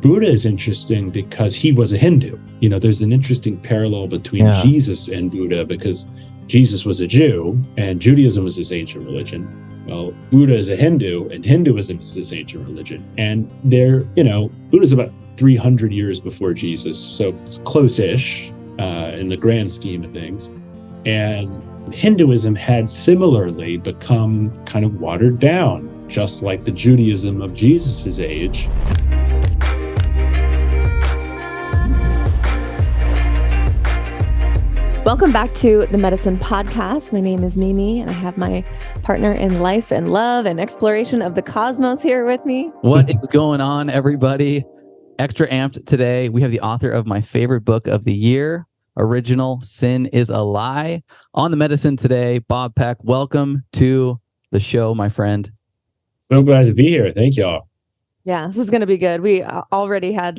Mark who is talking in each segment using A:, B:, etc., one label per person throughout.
A: Buddha is interesting because he was a Hindu. There's an interesting parallel between Jesus and Buddha, because Jesus was a Jew and Judaism was his ancient religion. Well, Buddha is a Hindu and Hinduism is this ancient religion. And Buddha's about 300 years before Jesus, so close-ish in the grand scheme of things. And Hinduism had similarly become kind of watered down, just like the Judaism of Jesus's age.
B: Welcome back to the Medicin podcast. My name is Mimi, and I have my partner in life and love and exploration of the cosmos here with me.
C: What is going on, everybody? Extra amped today. We have the author of my favorite book of the year, Original Sin is a Lie, on the Medicin today. Bob Peck, welcome to the show, my friend.
A: So glad to be here. Thank y'all.
B: Yeah, this is going to be good. We already had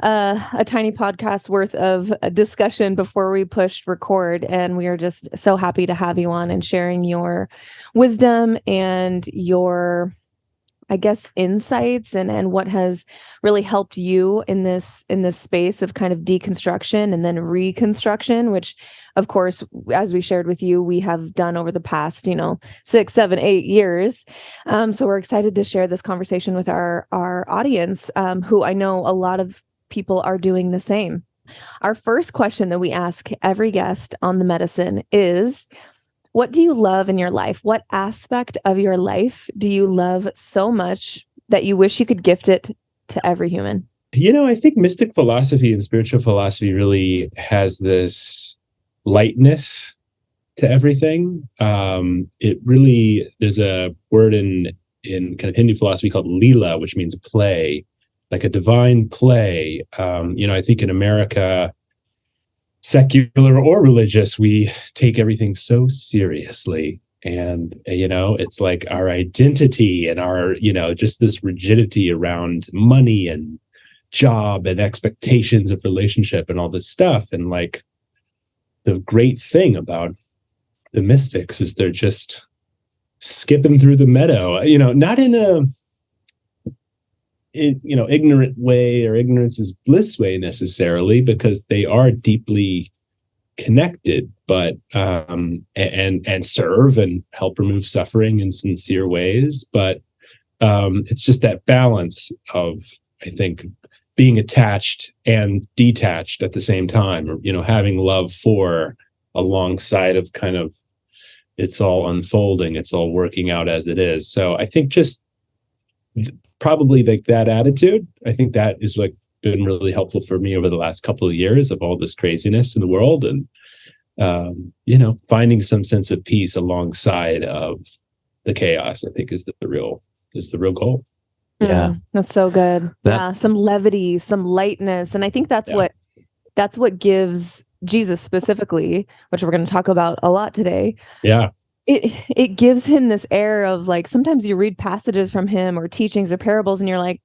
B: a tiny podcast worth of discussion before we pushed record, and we are just so happy to have you on and sharing your wisdom and your, I guess, insights and what has really helped you in this space of kind of deconstruction and then reconstruction, which of course, as we shared with you, we have done over the past 6, 7, 8 years. So we're excited to share this conversation with our audience, who I know a lot of people are doing the same. Our first question that we ask every guest on the Medicin is, what do you love in your life? What aspect of your life do you love so much that you wish you could gift it to every human?
A: I think mystic philosophy and spiritual philosophy really has this lightness to everything. There's a word in kind of Hindu philosophy called lila, which means play, like a divine play. I think in America, secular or religious, we take everything so seriously. And, it's like our identity and our, just this rigidity around money and job and expectations of relationship and all this stuff. And the great thing about the mystics is they're just skipping through the meadow, not in a ignorant way or ignorance is bliss way necessarily, because they are deeply connected, but and serve and help remove suffering in sincere ways. But it's just that balance of, I think, being attached and detached at the same time, or having love for alongside of kind of it's all unfolding, it's all working out as it is. So I think just probably that attitude, I think that is been really helpful for me over the last couple of years of all this craziness in the world, and finding some sense of peace alongside of the chaos, I think is the real goal.
C: Yeah,
B: that's so good. Some levity, some lightness, and I think that's what gives Jesus specifically, which we're going to talk about a lot today.
A: Yeah.
B: It gives him this air of sometimes you read passages from him or teachings or parables and you're like,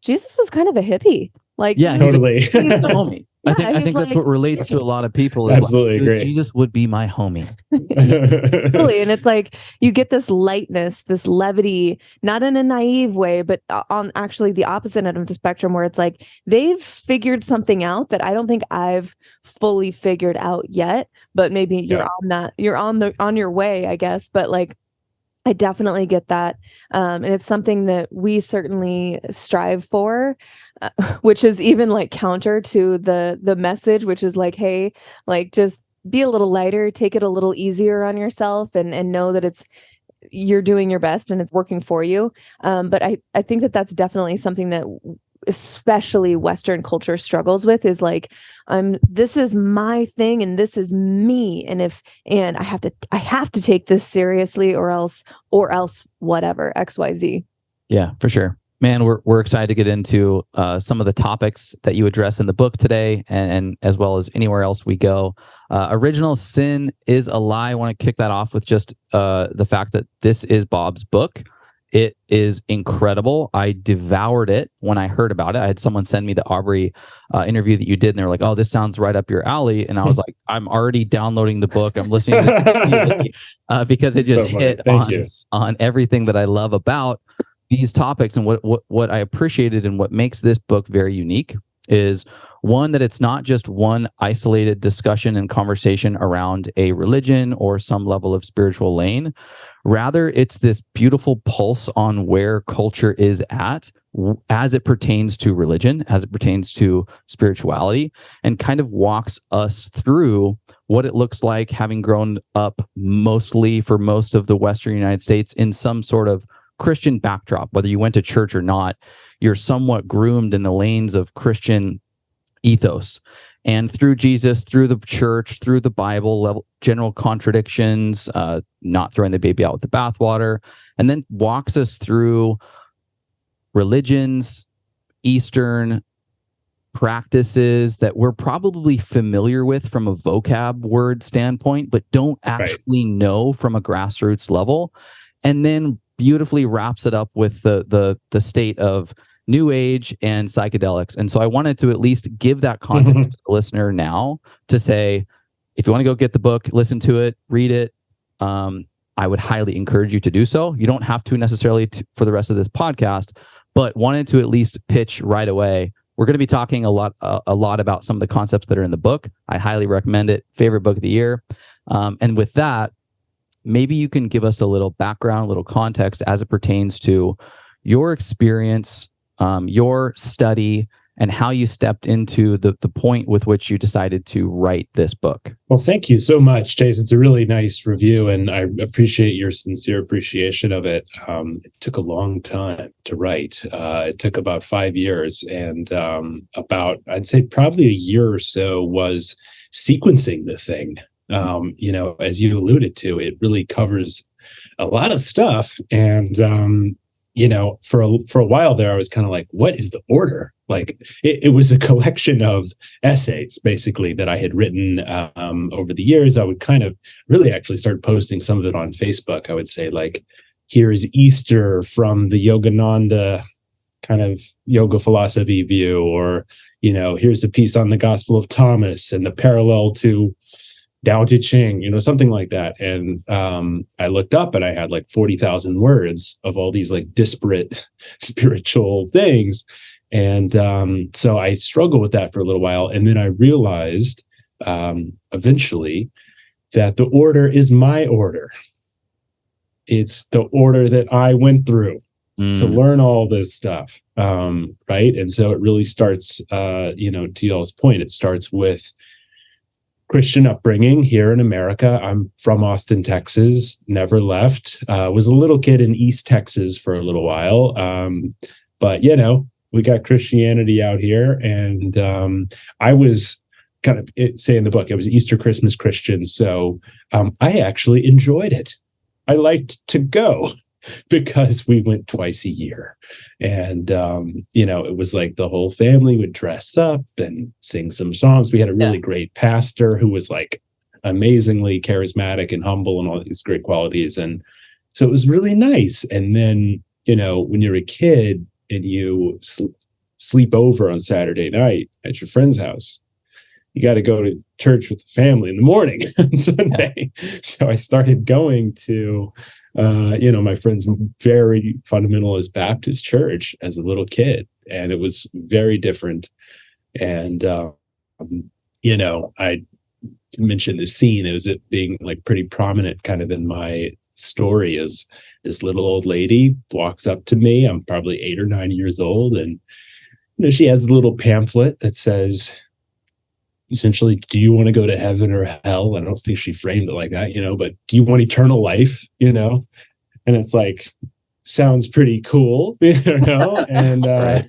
B: Jesus was kind of a hippie.
A: Totally.
C: He's the homie. I think that's what relates to a lot of people. Is
A: absolutely agree.
C: Jesus would be my homie.
B: Totally. And it's you get this lightness, this levity, not in a naive way, but on actually the opposite end of the spectrum, where it's they've figured something out that I don't think I've fully figured out yet, but maybe you're on that, you're on your way, I guess. But I definitely get that. And it's something that we certainly strive for, which is even counter to the message, which is hey, just be a little lighter, take it a little easier on yourself, and know that you're doing your best and it's working for you. But I think that that's definitely something that especially Western culture struggles with, is this is my thing and this is me, and I have to take this seriously or else whatever, XYZ.
C: Yeah, for sure, man. We're excited to get into some of the topics that you address in the book today, and as well as anywhere else we go. Original Sin is a Lie. I want to kick that off with just the fact that this is Bob's book. It is incredible. I devoured it when I heard about it. I had someone send me the Aubrey interview that you did, and they were like, "Oh, this sounds right up your alley." And I was like, "I'm already downloading the book. I'm listening to it because it just hit on everything that I love about these topics, and what I appreciated and what makes this book very unique is, one, that it's not just one isolated discussion and conversation around a religion or some level of spiritual lane. Rather, it's this beautiful pulse on where culture is at as it pertains to religion, as it pertains to spirituality, and kind of walks us through what it looks like having grown up mostly for most of the Western United States in some sort of Christian backdrop. Whether you went to church or not, you're somewhat groomed in the lanes of Christian ethos. And through Jesus, through the church, through the Bible, level, general contradictions, not throwing the baby out with the bathwater, and then walks us through religions, Eastern practices that we're probably familiar with from a vocab word standpoint, but don't actually know from a grassroots level. And then beautifully wraps it up with the state of New Age and psychedelics. And so I wanted to at least give that context to the listener now, to say, if you want to go get the book, listen to it, read it, I would highly encourage you to do so. You don't have to necessarily for the rest of this podcast, but wanted to at least pitch right away. We're going to be talking a lot about some of the concepts that are in the book. I highly recommend it. Favorite book of the year. And with that, maybe you can give us a little background, a little context as it pertains to your experience, your study, and how you stepped into the point with which you decided to write this book.
A: Well, thank you so much, Chase. It's a really nice review, and I appreciate your sincere appreciation of it. It took a long time to write. It took about 5 years, and I'd say probably a year or so was sequencing the thing. As you alluded to, it really covers a lot of stuff. And, for a while there, I was kind of like, what is the order? Like it was a collection of essays, basically, that I had written over the years. I would kind of really actually start posting some of it on Facebook. I would say, like, here's Easter from the Yogananda kind of yoga philosophy view, or, here's a piece on the Gospel of Thomas and the parallel to Tao Te Ching, something like that. And I looked up and I had like 40,000 words of all these like disparate spiritual things. And so I struggled with that for a little while. And then I realized eventually that the order is my order. It's the order that I went through to learn all this stuff. Right. And so it really starts, to y'all's point, it starts with Christian upbringing here in America. I'm from Austin, Texas, never left. Was a little kid in East Texas for a little while. But, we got Christianity out here. And I was kind of, say in the book, it was Easter, Christmas Christian. So I actually enjoyed it. I liked to go because we went twice a year. And, it was like the whole family would dress up and sing some songs. We had a really great pastor who was like amazingly charismatic and humble and all these great qualities. And so it was really nice. And then, when you're a kid and you sleep over on Saturday night at your friend's house, you got to go to church with the family in the morning on Sunday. Yeah. So I started going to, my friend's very fundamentalist Baptist church as a little kid. And it was very different. And, I mentioned this scene. It was it being like pretty prominent kind of in my story, as this little old lady walks up to me. I'm probably 8 or 9 years old. And, she has a little pamphlet that says, essentially, do you want to go to heaven or hell? I don't think she framed it like that, but do you want eternal life? And it's like, sounds pretty cool, And
C: right.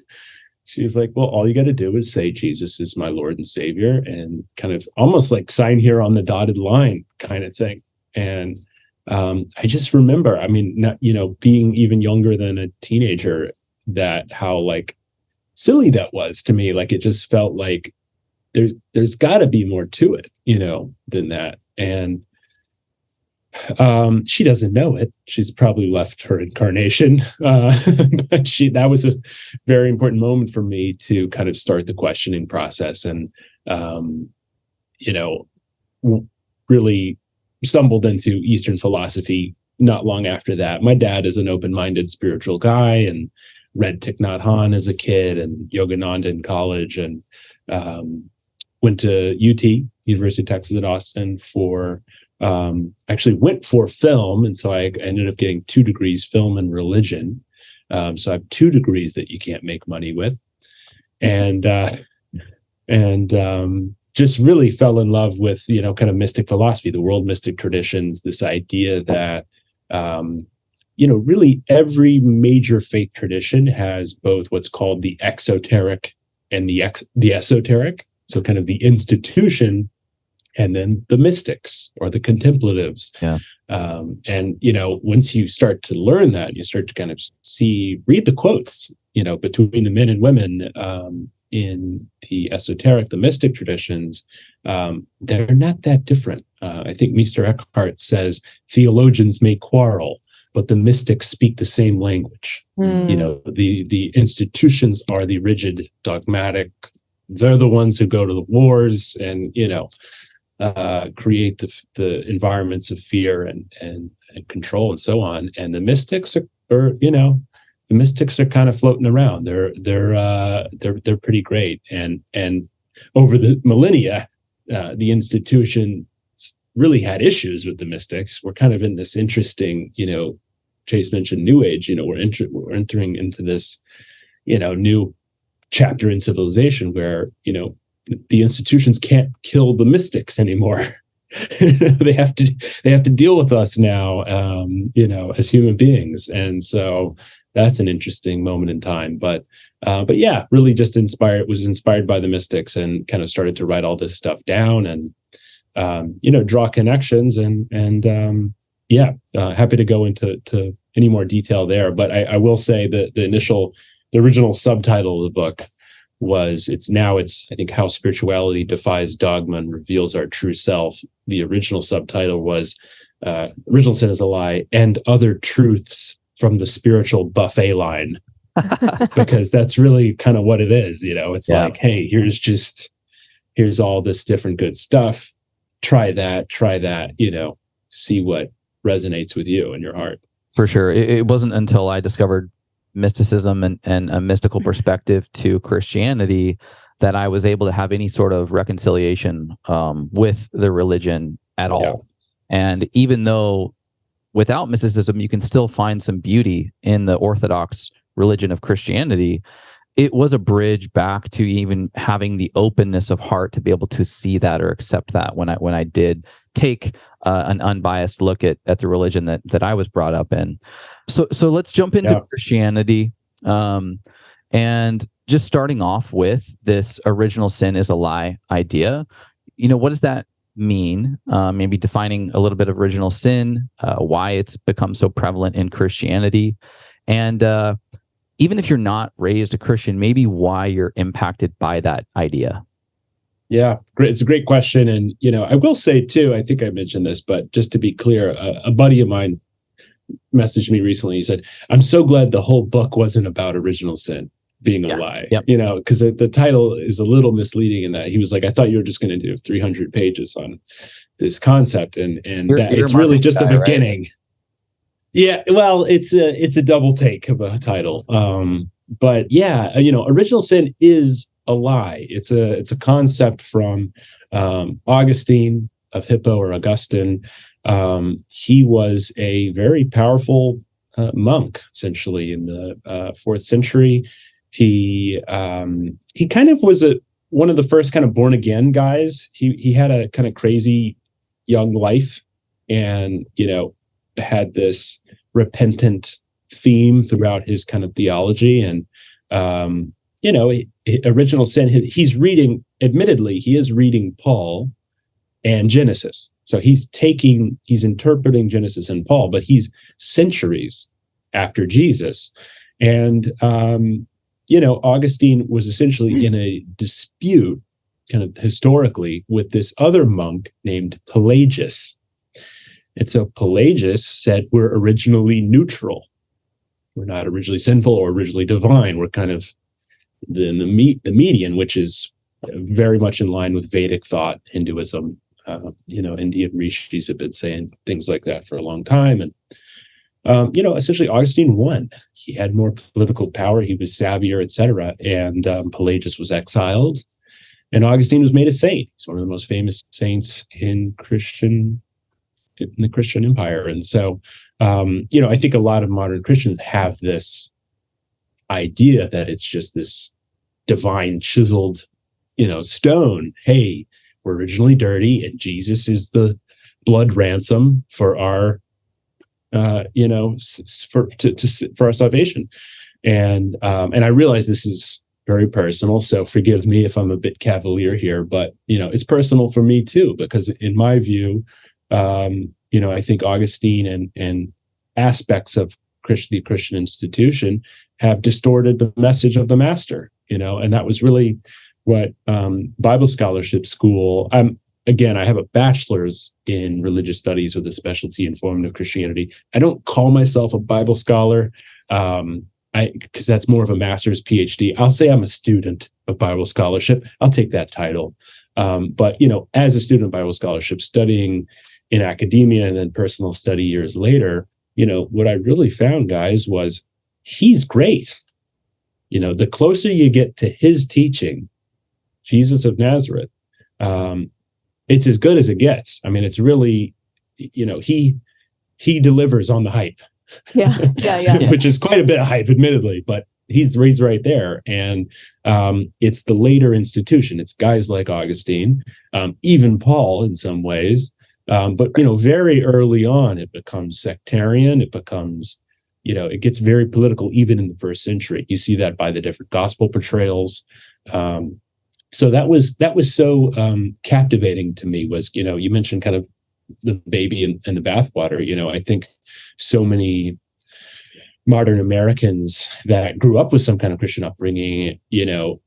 A: She's like, well, all you got to do is say Jesus is my Lord and Savior, and kind of almost like sign here on the dotted line kind of thing. And I just remember, not, being even younger than a teenager, that how like silly that was to me. Like, it just felt like there's got to be more to it, than that. And she doesn't know it. She's probably left her incarnation. But that was a very important moment for me to kind of start the questioning process, and, really stumbled into Eastern philosophy not long after that. My dad is an open-minded spiritual guy and read Thich Nhat Hanh as a kid and Yogananda in college, and went to UT, University of Texas at Austin, for actually went for film. And so I ended up getting 2 degrees, film and religion. So I have 2 degrees that you can't make money with. And just really fell in love with, kind of mystic philosophy, the world mystic traditions, this idea that, really every major faith tradition has both what's called the exoteric and the esoteric. So kind of the institution, and then the mystics or the contemplatives.
C: Yeah.
A: And, once you start to learn that, you start to kind of read the quotes, between the men and women in the esoteric, the mystic traditions, they're not that different. I think Meister Eckhart says theologians may quarrel, but the mystics speak the same language. The institutions are the rigid, dogmatic. They're the ones who go to the wars and, create the environments of fear and control and so on. And the mystics are kind of floating around. They're pretty great. And over the millennia, the institution really had issues with the mystics. We're kind of in this interesting, Chase mentioned New Age. We're entering into this, new chapter in civilization where, the institutions can't kill the mystics anymore. They have to deal with us now, as human beings. And so that's an interesting moment in time. But yeah, really just was inspired by the mystics and kind of started to write all this stuff down and, draw connections and happy to go into any more detail there. But I will say that the original subtitle of the book was it's I think How Spirituality Defies Dogma and Reveals Our True Self. The original subtitle was Original Sin is a Lie and Other Truths from the Spiritual Buffet Line. Because that's really kind of what it is. It's like, hey, here's all this different good stuff. Try that, see what resonates with you and your heart.
C: For sure. It wasn't until I discovered mysticism and a mystical perspective to Christianity that I was able to have any sort of reconciliation with the religion at all. Yeah. And even though without mysticism, you can still find some beauty in the Orthodox religion of Christianity, it was a bridge back to even having the openness of heart to be able to see that or accept that when I did take an unbiased look at the religion that I was brought up in. So let's jump into Christianity, and just starting off with this original sin is a lie idea. What does that mean? Maybe defining a little bit of original sin, why it's become so prevalent in Christianity, and even if you're not raised a Christian, maybe why you're impacted by that idea.
A: Yeah, great. It's a great question. And, I will say too, I think I mentioned this, but just to be clear, a buddy of mine messaged me recently. He said, I'm so glad the whole book wasn't about original sin being a lie, because the title is a little misleading in that he was like, I thought you were just going to do 300 pages on this concept. And it's really just the beginning. Right? Yeah, well, it's a double take of a title. But yeah, original sin is a lie. It's a concept from Augustine of Hippo, or Augustine. He was a very powerful monk, essentially, in the 4th century. He kind of was one of the first kind of born again guys. He had a kind of crazy young life, and had this repentant theme throughout his kind of theology. And original sin, he's reading Paul and Genesis. So he's interpreting Genesis and Paul, but he's centuries after Jesus. And, Augustine was essentially in a dispute kind of historically with this other monk named Pelagius. And so Pelagius said, we're originally neutral. We're not originally sinful or originally divine. We're kind of the median, which is very much in line with Vedic thought, Hinduism. Indian rishis have been saying things like that for a long time. And essentially Augustine won. He had more political power. He was savvier, etc. And Pelagius was exiled, and Augustine was made a saint. He's one of the most famous saints in the Christian empire. And so, I think a lot of modern Christians have this idea that it's just this divine chiseled, stone. Hey, we're originally dirty, and Jesus is the blood ransom for our, for our salvation. And I realize this is very personal, so forgive me if I'm a bit cavalier here, but it's personal for me too, because in my view, I think Augustine and aspects of the Christian institution have distorted the message of the master, and that was really what Bible scholarship school. Again, I have a bachelor's in religious studies with a specialty in formative Christianity. I don't call myself a Bible scholar, because that's more of a master's PhD. I'll say I'm a student of Bible scholarship. I'll take that title. But as a student of Bible scholarship, studying in academia and then personal study years later, what I really found, guys, was he's great. The closer you get to his teaching, Jesus of Nazareth, it's as good as it gets. I mean, it's really, he delivers on the hype.
B: Yeah.
A: Which is quite a bit of hype, admittedly, but he's right there. And it's the later institution. It's guys like Augustine, even Paul in some ways. But very early on, it becomes sectarian. It becomes, it gets very political, even in the first century. You see that by the different gospel portrayals. So that was so captivating to me. Was you mentioned kind of the baby and the bathwater. I think so many modern Americans that grew up with some kind of Christian upbringing,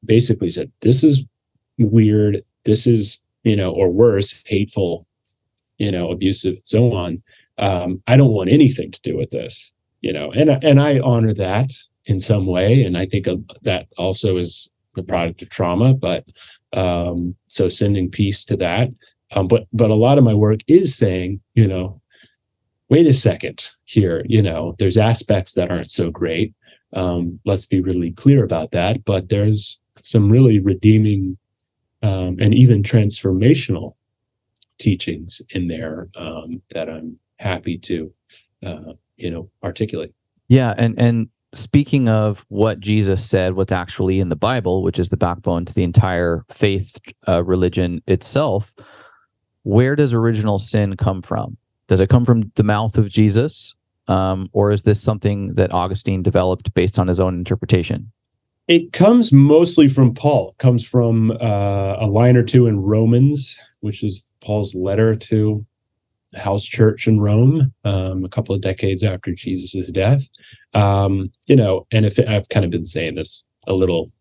A: basically said, this is weird. This is, or worse, hateful, abusive, so on. I don't want anything to do with this, and I honor that in some way. And I think that also is the product of trauma, but so sending peace to that. But a lot of my work is saying, wait a second here, there's aspects that aren't so great. Let's be really clear about that. But there's some really redeeming and even transformational teachings in there that I'm happy to, articulate.
C: Yeah. And speaking of what Jesus said, what's actually in the Bible, which is the backbone to the entire faith religion itself, where does original sin come from? Does it come from the mouth of Jesus? Or is this something that Augustine developed based on his own interpretation?
A: It comes mostly from Paul. It comes from a line or two in Romans, which is Paul's letter to the house church in Rome, a couple of decades after Jesus' death. And if I've kind of been saying this a little,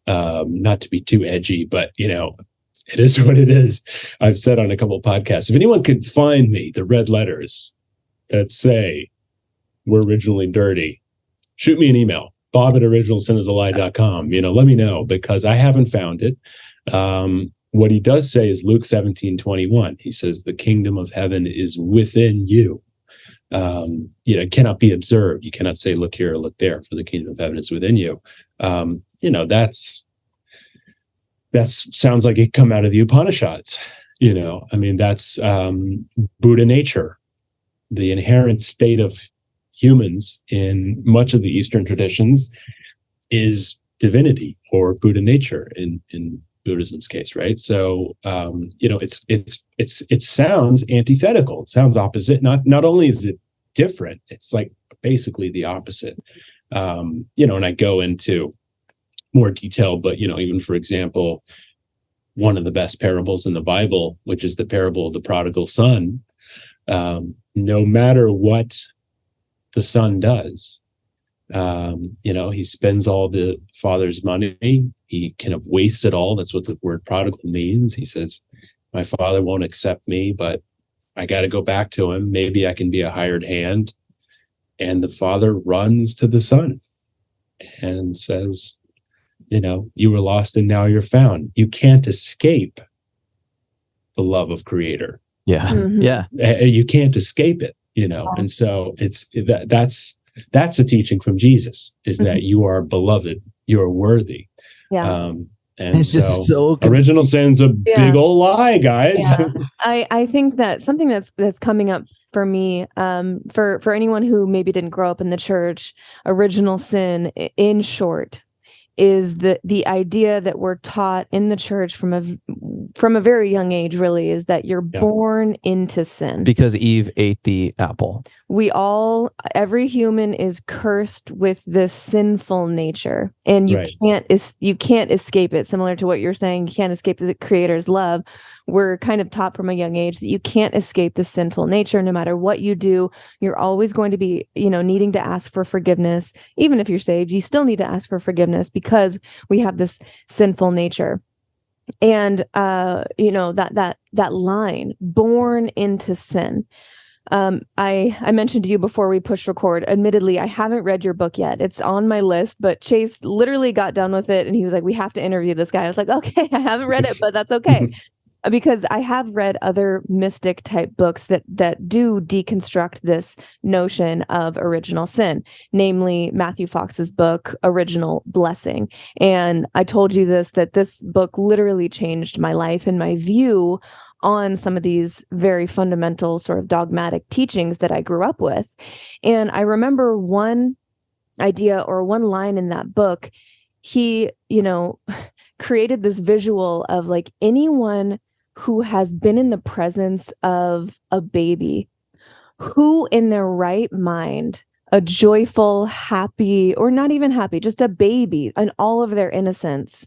A: not to be too edgy, but it is what it is. I've said on a couple of podcasts, if anyone could find me the red letters that say we're originally dirty, shoot me an email, bob@originalsinisalie.com. Let me know, because I haven't found it. What he does say is Luke 17:21. He says, the kingdom of heaven is within you. It cannot be observed. You cannot say, look here or look there, for the kingdom of heaven is within you. That sounds like it come out of the Upanishads. That's Buddha nature, the inherent state of humans in much of the Eastern traditions is divinity or Buddha nature in Buddhism's case, right? So it sounds antithetical. It sounds opposite. Not only is it different, it's like basically the opposite. And I go into more detail, but even for example, one of the best parables in the Bible, which is the parable of the prodigal son, no matter what the son does, he spends all the father's money. He kind of wastes it all. That's what the word prodigal means. He says, my father won't accept me, but I got to go back to him. Maybe I can be a hired hand. And the father runs to the son and says, you were lost and now you're found. You can't escape the love of Creator.
C: Yeah.
B: Mm-hmm.
C: Yeah.
A: You can't escape it. And so that's a teaching from Jesus, is that you are beloved, you are worthy. And
C: it's just so
A: original sin's a big old lie, guys.
B: I think that something that's coming up for me, for anyone who maybe didn't grow up in the church, original sin, in short, is the idea that we're taught in the church from a very young age, really, is that you're born into sin.
C: Because Eve ate the apple.
B: Every human is cursed with this sinful nature, and you can't escape it. Similar to what you're saying, you can't escape the Creator's love. We're kind of taught from a young age that you can't escape the sinful nature. No matter what you do, you're always going to be, needing to ask for forgiveness. Even if you're saved, you still need to ask for forgiveness because we have this sinful nature. And that line, born into sin. I mentioned to you before we pushed record, admittedly, I haven't read your book yet. It's on my list, but Chase literally got done with it and he was like, we have to interview this guy. I was like, okay, I haven't read it, but that's okay. Because I have read other mystic type books that do deconstruct this notion of original sin, namely Matthew Fox's book, Original Blessing. And I told you that this book literally changed my life and my view on some of these very fundamental sort of dogmatic teachings that I grew up with. And I remember one idea or one line in that book. He, created this visual of like anyone who has been in the presence of a baby, who in their right mind, a joyful, happy, or not even happy, just a baby in all of their innocence,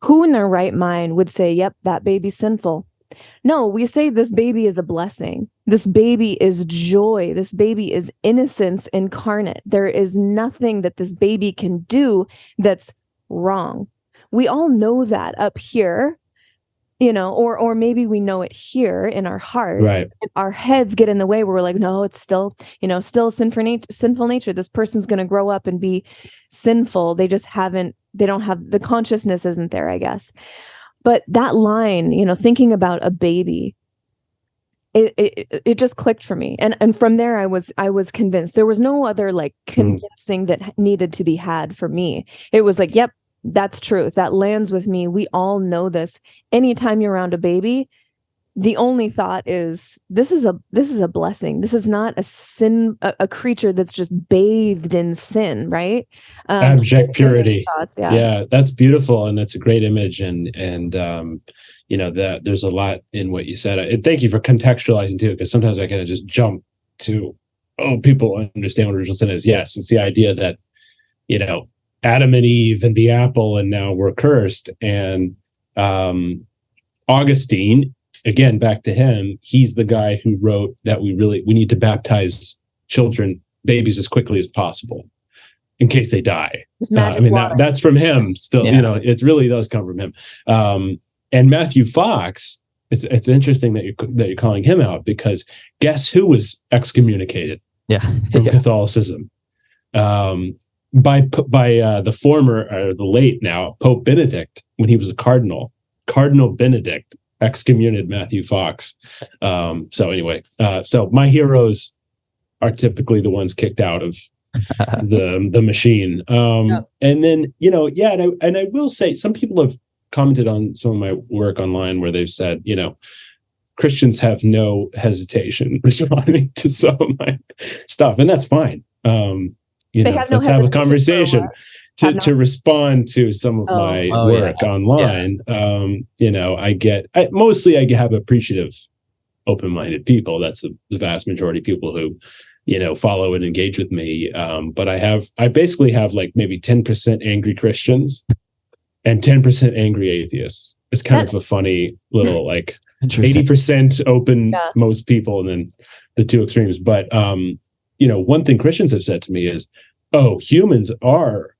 B: who in their right mind would say, yep, that baby's sinful. No, we say this baby is a blessing. This baby is joy. This baby is innocence incarnate. There is nothing that this baby can do that's wrong. We all know that up here, or maybe we know it here in our hearts.
A: Right.
B: And our heads get in the way where we're like, no, it's still sinful nature. This person's going to grow up and be sinful. They don't have the consciousness isn't there, I guess. But that line, thinking about a baby, it just clicked for me. And from there, I was convinced. There was no other like convincing that needed to be had for me. It was like, yep, that's truth. That lands with me. We all know this. Anytime you're around a baby, the only thought is this is a blessing. This is not a sin, a creature that's just bathed in sin, right?
A: Abject purity.
B: Thoughts,
A: yeah, that's beautiful, and that's a great image. And that there's a lot in what you said. And thank you for contextualizing too, because sometimes I kind of just jump to, people understand what original sin is. Yes, it's the idea that Adam and Eve and the apple, and now we're cursed. And Augustine, again, back to him, he's the guy who wrote that we need to baptize babies as quickly as possible in case they die. That's from him still, it really does come from him. And Matthew Fox, it's interesting that you're calling him out, because guess who was excommunicated from Catholicism? By the former, or the late now, Pope Benedict, when he was a cardinal. Cardinal Benedict excommunicated Matthew Fox. So anyway, so my heroes are typically the ones kicked out of the machine. And then, and I will say, some people have commented on some of my work online where they've said, Christians have no hesitation responding to some of my stuff, and that's fine. Let's have a conversation to respond to some of my work online. I have appreciative, open-minded people. That's the vast majority of people who, follow and engage with me. But I basically have like maybe 10% angry Christians and 10% angry atheists. It's kind of a funny little, like 80% open, most people, and then the two extremes. But, one thing Christians have said to me is, humans are,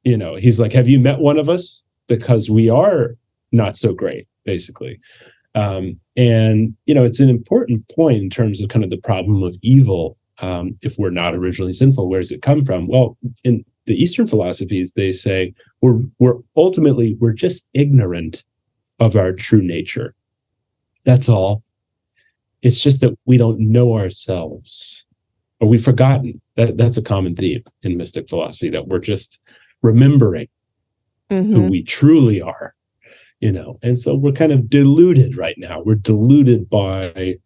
A: he's like, have you met one of us? Because we are not so great, basically. And, it's an important point in terms of kind of the problem of evil. If we're not originally sinful, where does it come from? Well, in the Eastern philosophies, they say we're just ignorant of our true nature. That's all. It's just that we don't know ourselves, or we've forgotten. That's a common theme in mystic philosophy, that we're just remembering who we truly are, and so we're kind of deluded right now. We're deluded by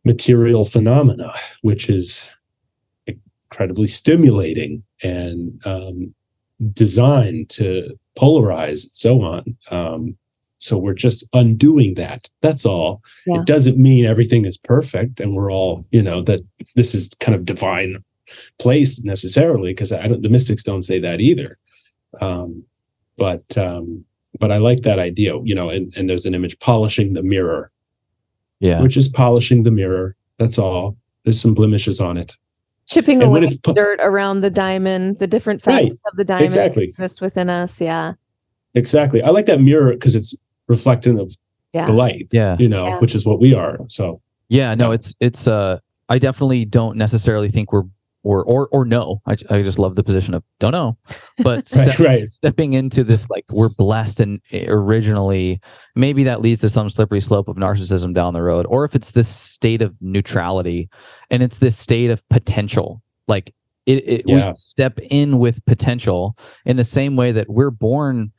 A: material phenomena, which is incredibly stimulating and designed to polarize and so on. So we're just undoing that. That's all. Yeah. It doesn't mean everything is perfect and we're all, that this is kind of divine place necessarily, because the mystics don't say that either. But I like that idea, and there's an image, polishing the mirror. Yeah. Which is polishing the mirror. That's all. There's some blemishes on it.
B: Chipping away dirt around the diamond, the different facets of the diamond exist within us. Yeah.
A: Exactly. I like that mirror because it's reflective of the light, which is what we are. So
C: it's I definitely don't necessarily think we're or no. I just love the position of don't know, but stepping into this, like, we're blessed, and originally maybe that leads to some slippery slope of narcissism down the road, or if it's this state of neutrality and it's this state of potential, like we step in with potential in the same way that we're born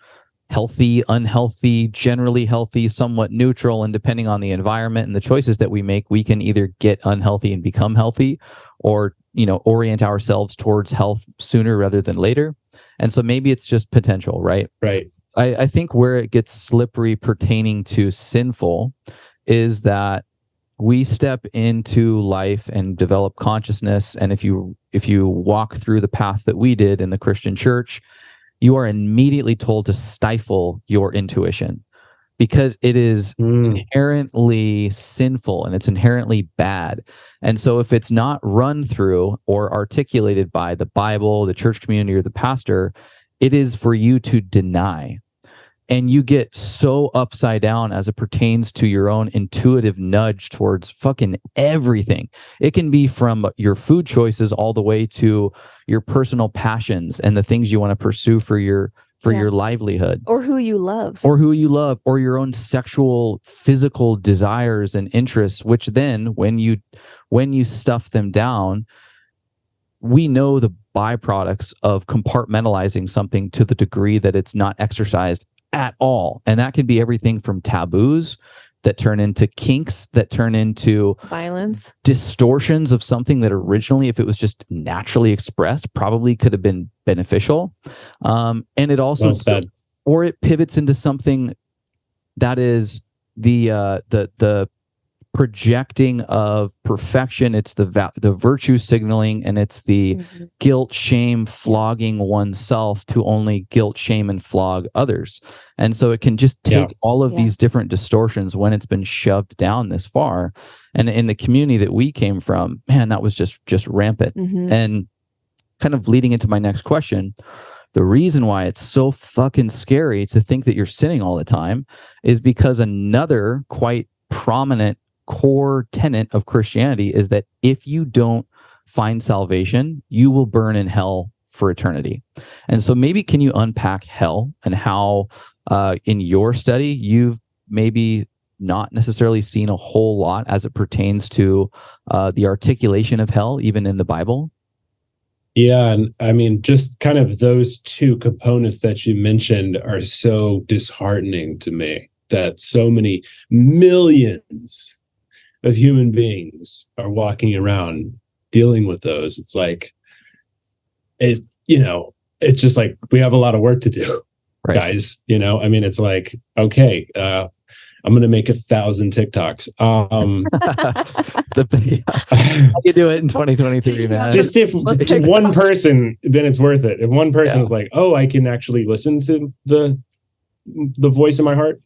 C: healthy, unhealthy, generally healthy, somewhat neutral, and depending on the environment and the choices that we make, we can either get unhealthy and become healthy, or orient ourselves towards health sooner rather than later. And so maybe it's just potential, right?
A: Right.
C: I think where it gets slippery pertaining to sinful is that we step into life and develop consciousness, and if you walk through the path that we did in the Christian church, you are immediately told to stifle your intuition, because it is inherently sinful and it's inherently bad. And so if it's not run through or articulated by the Bible, the church community, or the pastor, it is for you to deny. And you get so upside down as it pertains to your own intuitive nudge towards fucking everything. It can be from your food choices all the way to your personal passions and the things you want to pursue for your livelihood,
B: or who you love,
C: or your own sexual, physical desires and interests, which then when you stuff them down, we know the byproducts of compartmentalizing something to the degree that it's not exercised at all. And that can be everything from taboos that turn into kinks, that turn into
B: violence,
C: distortions of something that originally, if it was just naturally expressed, probably could have been beneficial. And it also, or it pivots into something that is the projecting of perfection. It's the virtue signaling, and it's the guilt, shame, flogging oneself to only guilt, shame, and flog others. And so it can just take all of these different distortions when it's been shoved down this far. And in the community that we came from, man, that was just rampant. And kind of leading into my next question, the reason why it's so fucking scary to think that you're sinning all the time is because another quite prominent core tenet of Christianity is that if you don't find salvation, you will burn in hell for eternity. And so maybe can you unpack hell and how in your study you've maybe not necessarily seen a whole lot as it pertains to the articulation of hell, even in the Bible?
A: Yeah, and I mean, just kind of those two components that you mentioned are so disheartening to me, that so many millions of human beings are walking around dealing with those. It's like, it's just like, we have a lot of work to do, guys. I mean, it's like, okay, I'm going to make 1,000 TikToks.
C: I can do it in 2023, man.
A: Just if one person, then it's worth it. If one person is like, oh, I can actually listen to the voice in my heart.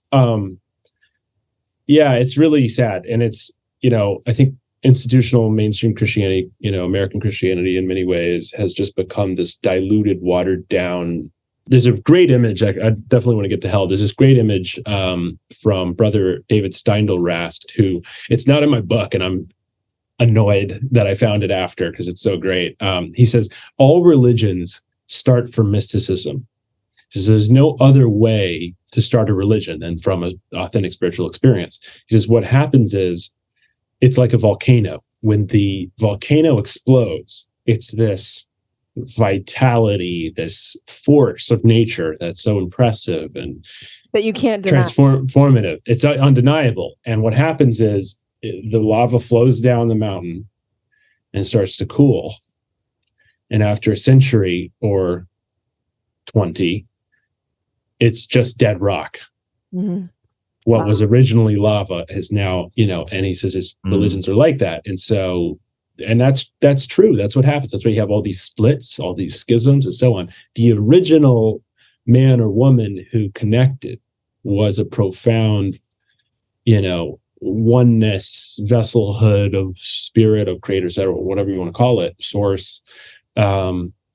A: It's really sad. And it's, I think institutional mainstream Christianity, American Christianity in many ways has just become this diluted, watered down. There's a great image. I definitely want to get to hell. There's this great image from Brother David Steindl-Rast, who, it's not in my book, and I'm annoyed that I found it after because it's so great. He says, all religions start from mysticism. He says, there's no other way to start a religion than from an authentic spiritual experience. He says, what happens is it's like a volcano. When the volcano explodes, it's this vitality, this force of nature that's so impressive and
B: that you can't deny.
A: Transformative. It's undeniable. And what happens is the lava flows down the mountain and starts to cool. And after a century or 20, it's just dead rock. Mm-hmm. What was originally lava is now, and he says his religions are like that. And so, and that's true. That's what happens. That's why you have all these splits, all these schisms and so on. The original man or woman who connected was a profound, oneness, vesselhood of spirit, of creator, etc., whatever you want to call it, source.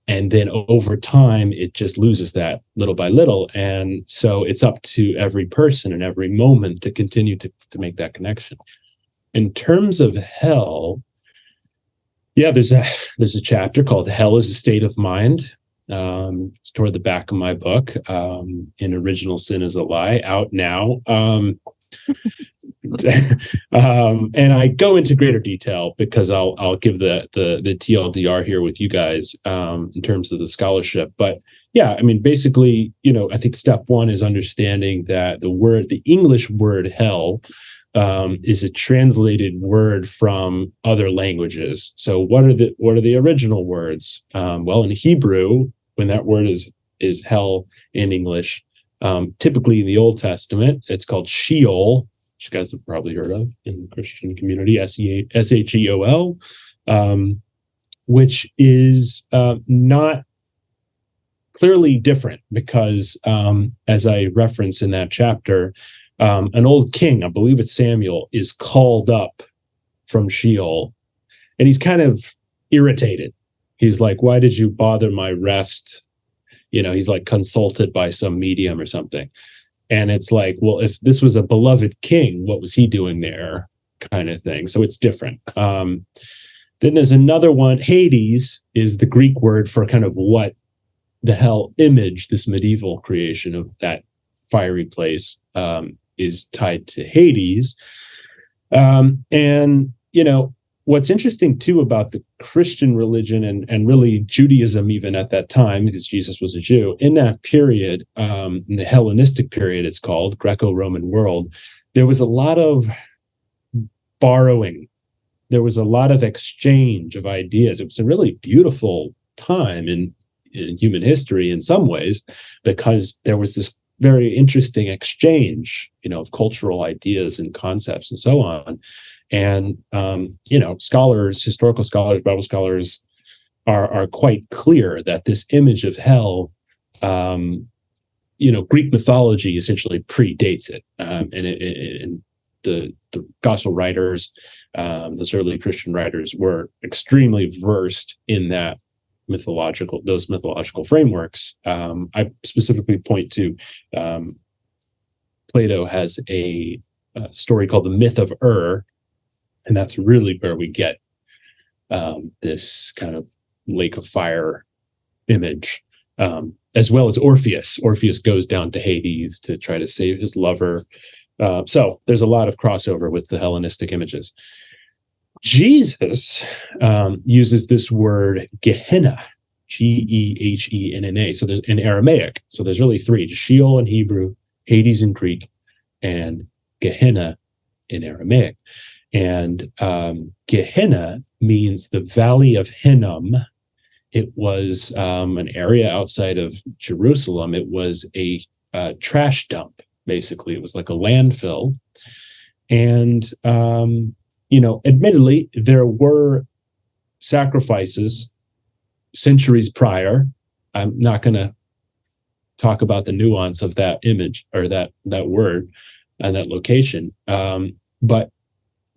A: And then over time, it just loses that little by little. And so it's up to every person in every moment to continue to make that connection. In terms of hell, there's a chapter called Hell is a State of Mind. It's toward the back of my book, In Original Sin is a Lie, out now. And I go into greater detail because I'll give the TLDR here with you guys in terms of the scholarship. But basically, I think step one is understanding that the English word hell is a translated word from other languages. So what are the original words? Well, in Hebrew, when that word is hell in English, typically in the Old Testament, it's called Sheol, which you guys have probably heard of in the Christian community, Sheol, which is not clearly different because, as I reference in that chapter, an old king, I believe it's Samuel, is called up from Sheol, and he's kind of irritated. He's like, why did you bother my rest? He's like consulted by some medium or something. And it's like, well, if this was a beloved king, what was he doing there? Kind of thing. So it's different. Then there's another one. Hades is the Greek word for kind of what the hell image, this medieval creation of that fiery place, is tied to Hades. And, what's interesting too about the Christian religion and really Judaism, even at that time, because Jesus was a Jew, in that period, in the Hellenistic period, it's called Greco-Roman world, there was a lot of borrowing. There was a lot of exchange of ideas. It was a really beautiful time in human history in some ways, because there was this very interesting exchange, of cultural ideas and concepts and so on. And, scholars, historical scholars, Bible scholars are quite clear that this image of hell, Greek mythology essentially predates it. And the gospel writers, those early Christian writers, were extremely versed in those mythological frameworks. I specifically point to Plato has a story called the Myth of and that's really where we get this kind of lake of fire image, as well as Orpheus. Orpheus goes down to Hades to try to save his lover. So there's a lot of crossover with the Hellenistic images. Jesus uses this word Gehenna, Gehenna. So there's in Aramaic. So there's really three: Sheol in Hebrew, Hades in Greek, and Gehenna in Aramaic. And Gehenna means the Valley of Hinnom. It was an area outside of Jerusalem. It was a trash dump, basically. It was like a landfill. And, admittedly, there were sacrifices centuries prior. I'm not going to talk about the nuance of that image or that word and that location. But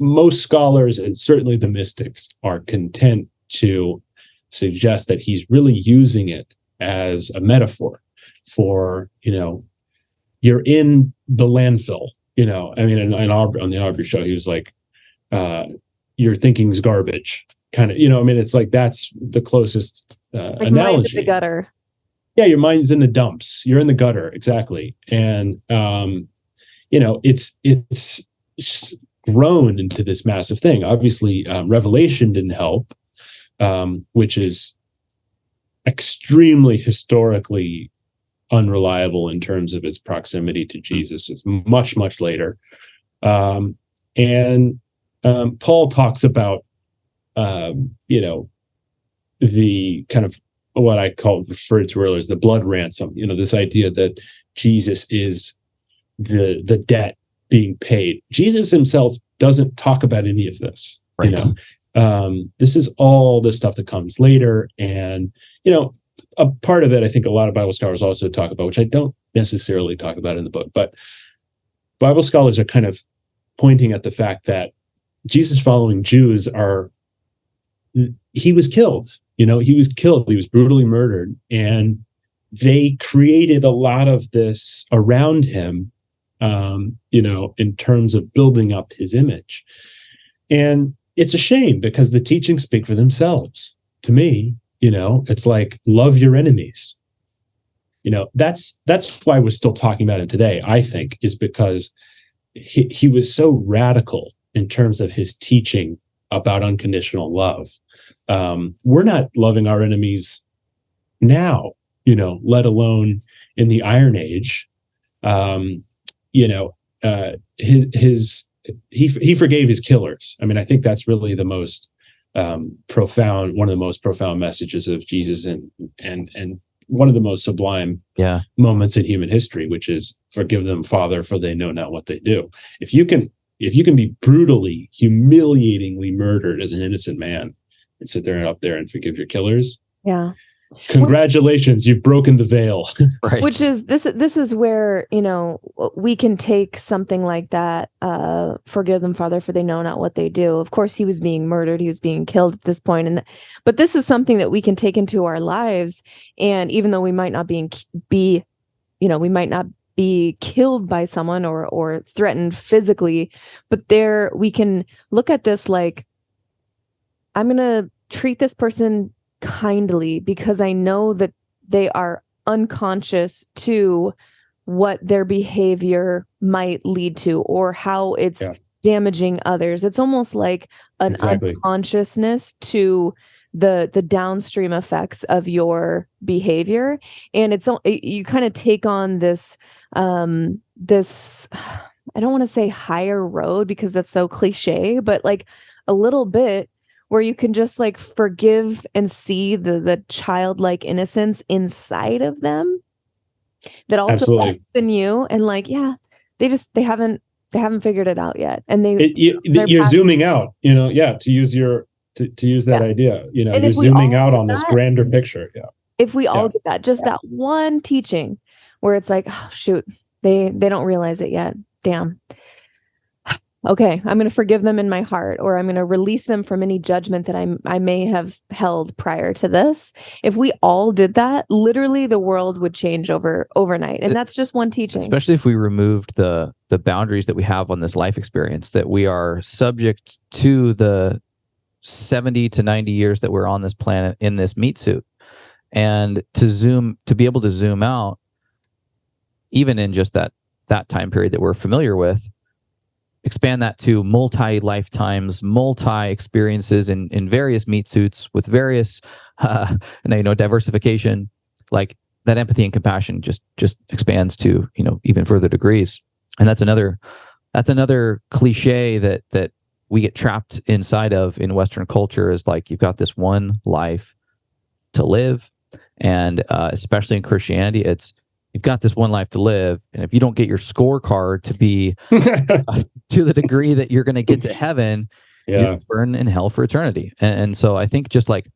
A: most scholars, and certainly the mystics, are content to suggest that he's really using it as a metaphor for, you're in the landfill. On the Aubrey show, he was like, your thinking's garbage, kind of, it's like that's the closest like analogy.
B: Mind in the gutter.
A: Yeah, your mind's in the dumps. You're in the gutter, exactly. And it's grown into this massive thing. Obviously, Revelation didn't help, which is extremely historically unreliable in terms of its proximity to Jesus. It's much, much later. And Paul talks about, the kind of what I referred to earlier as the blood ransom, this idea that Jesus is the debt being paid. Jesus himself doesn't talk about any of this,
C: right.
A: This is all the stuff that comes later. And, a part of it, I think a lot of Bible scholars also talk about, which I don't necessarily talk about in the book, but Bible scholars are kind of pointing at the fact that Jesus following Jews he was killed, he was brutally murdered, and they created a lot of this around him, in terms of building up his image. And it's a shame because the teachings speak for themselves. To me, it's like, love your enemies. That's why we're still talking about it today, I think, is because he was so radical in terms of his teaching about unconditional love. We're not loving our enemies now, let alone in the Iron Age. He forgave his killers. I mean, I think that's really the most profound, one of the most profound messages of Jesus, and one of the most sublime moments in human history, which is, forgive them, Father, for they know not what they do. If you can be brutally, humiliatingly murdered as an innocent man and sit there and forgive your killers, congratulations, you've broken the veil.
B: Right. Which is this is where, we can take something like that, forgive them, Father, for they know not what they do. Of course, he was being murdered, he was being killed at this point, but this is something that we can take into our lives, and even though we might not be killed by someone or threatened physically, but there we can look at this like, I'm going to treat this person kindly because I know that they are unconscious to what their behavior might lead to or how it's damaging others. It's almost like an unconsciousness to the downstream effects of your behavior, and you kind of take on this this, I don't want to say higher road because that's so cliche, but like a little bit, where you can just like forgive and see the childlike innocence inside of them that also lives in you, and like, they haven't figured it out yet, and you're
A: zooming out, to use that idea, you're zooming out on this grander picture.
B: If we all get that, just that one teaching where it's like, oh, shoot, they don't realize it yet. Damn. Okay, I'm going to forgive them in my heart, or I'm going to release them from any judgment that I may have held prior to this. If we all did that, literally the world would change overnight. And that's just one teaching.
C: Especially if we removed the boundaries that we have on this life experience, that we are subject to the 70 to 90 years that we're on this planet in this meat suit. And to be able to zoom out, even in just that time period that we're familiar with, expand that to multi-lifetimes, multi-experiences in various meat suits with various, diversification, like that empathy and compassion just expands to, even further degrees. And that's another cliche that we get trapped inside of in Western culture, is like, you've got this one life to live. And especially in Christianity, you've got this one life to live, and if you don't get your scorecard to be to the degree that you're going to get to heaven, you're burn in hell for eternity. And so I think just like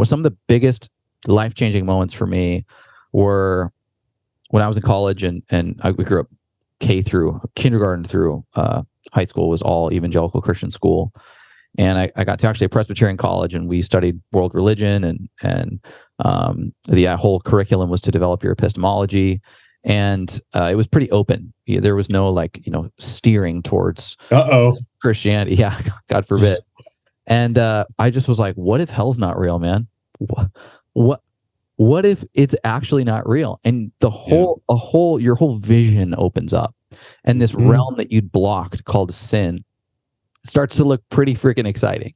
C: some of the biggest life-changing moments for me were when I was in college, and we grew up kindergarten through high school was all evangelical Christian school. And I got to actually a Presbyterian college, and we studied world religion, and the whole curriculum was to develop your epistemology, and it was pretty open. There was no steering towards Christianity. Yeah, God forbid. And I just was like, what if hell's not real, man? What if it's actually not real? And your whole vision opens up, and this realm that you'd blocked called sin starts to look pretty freaking exciting.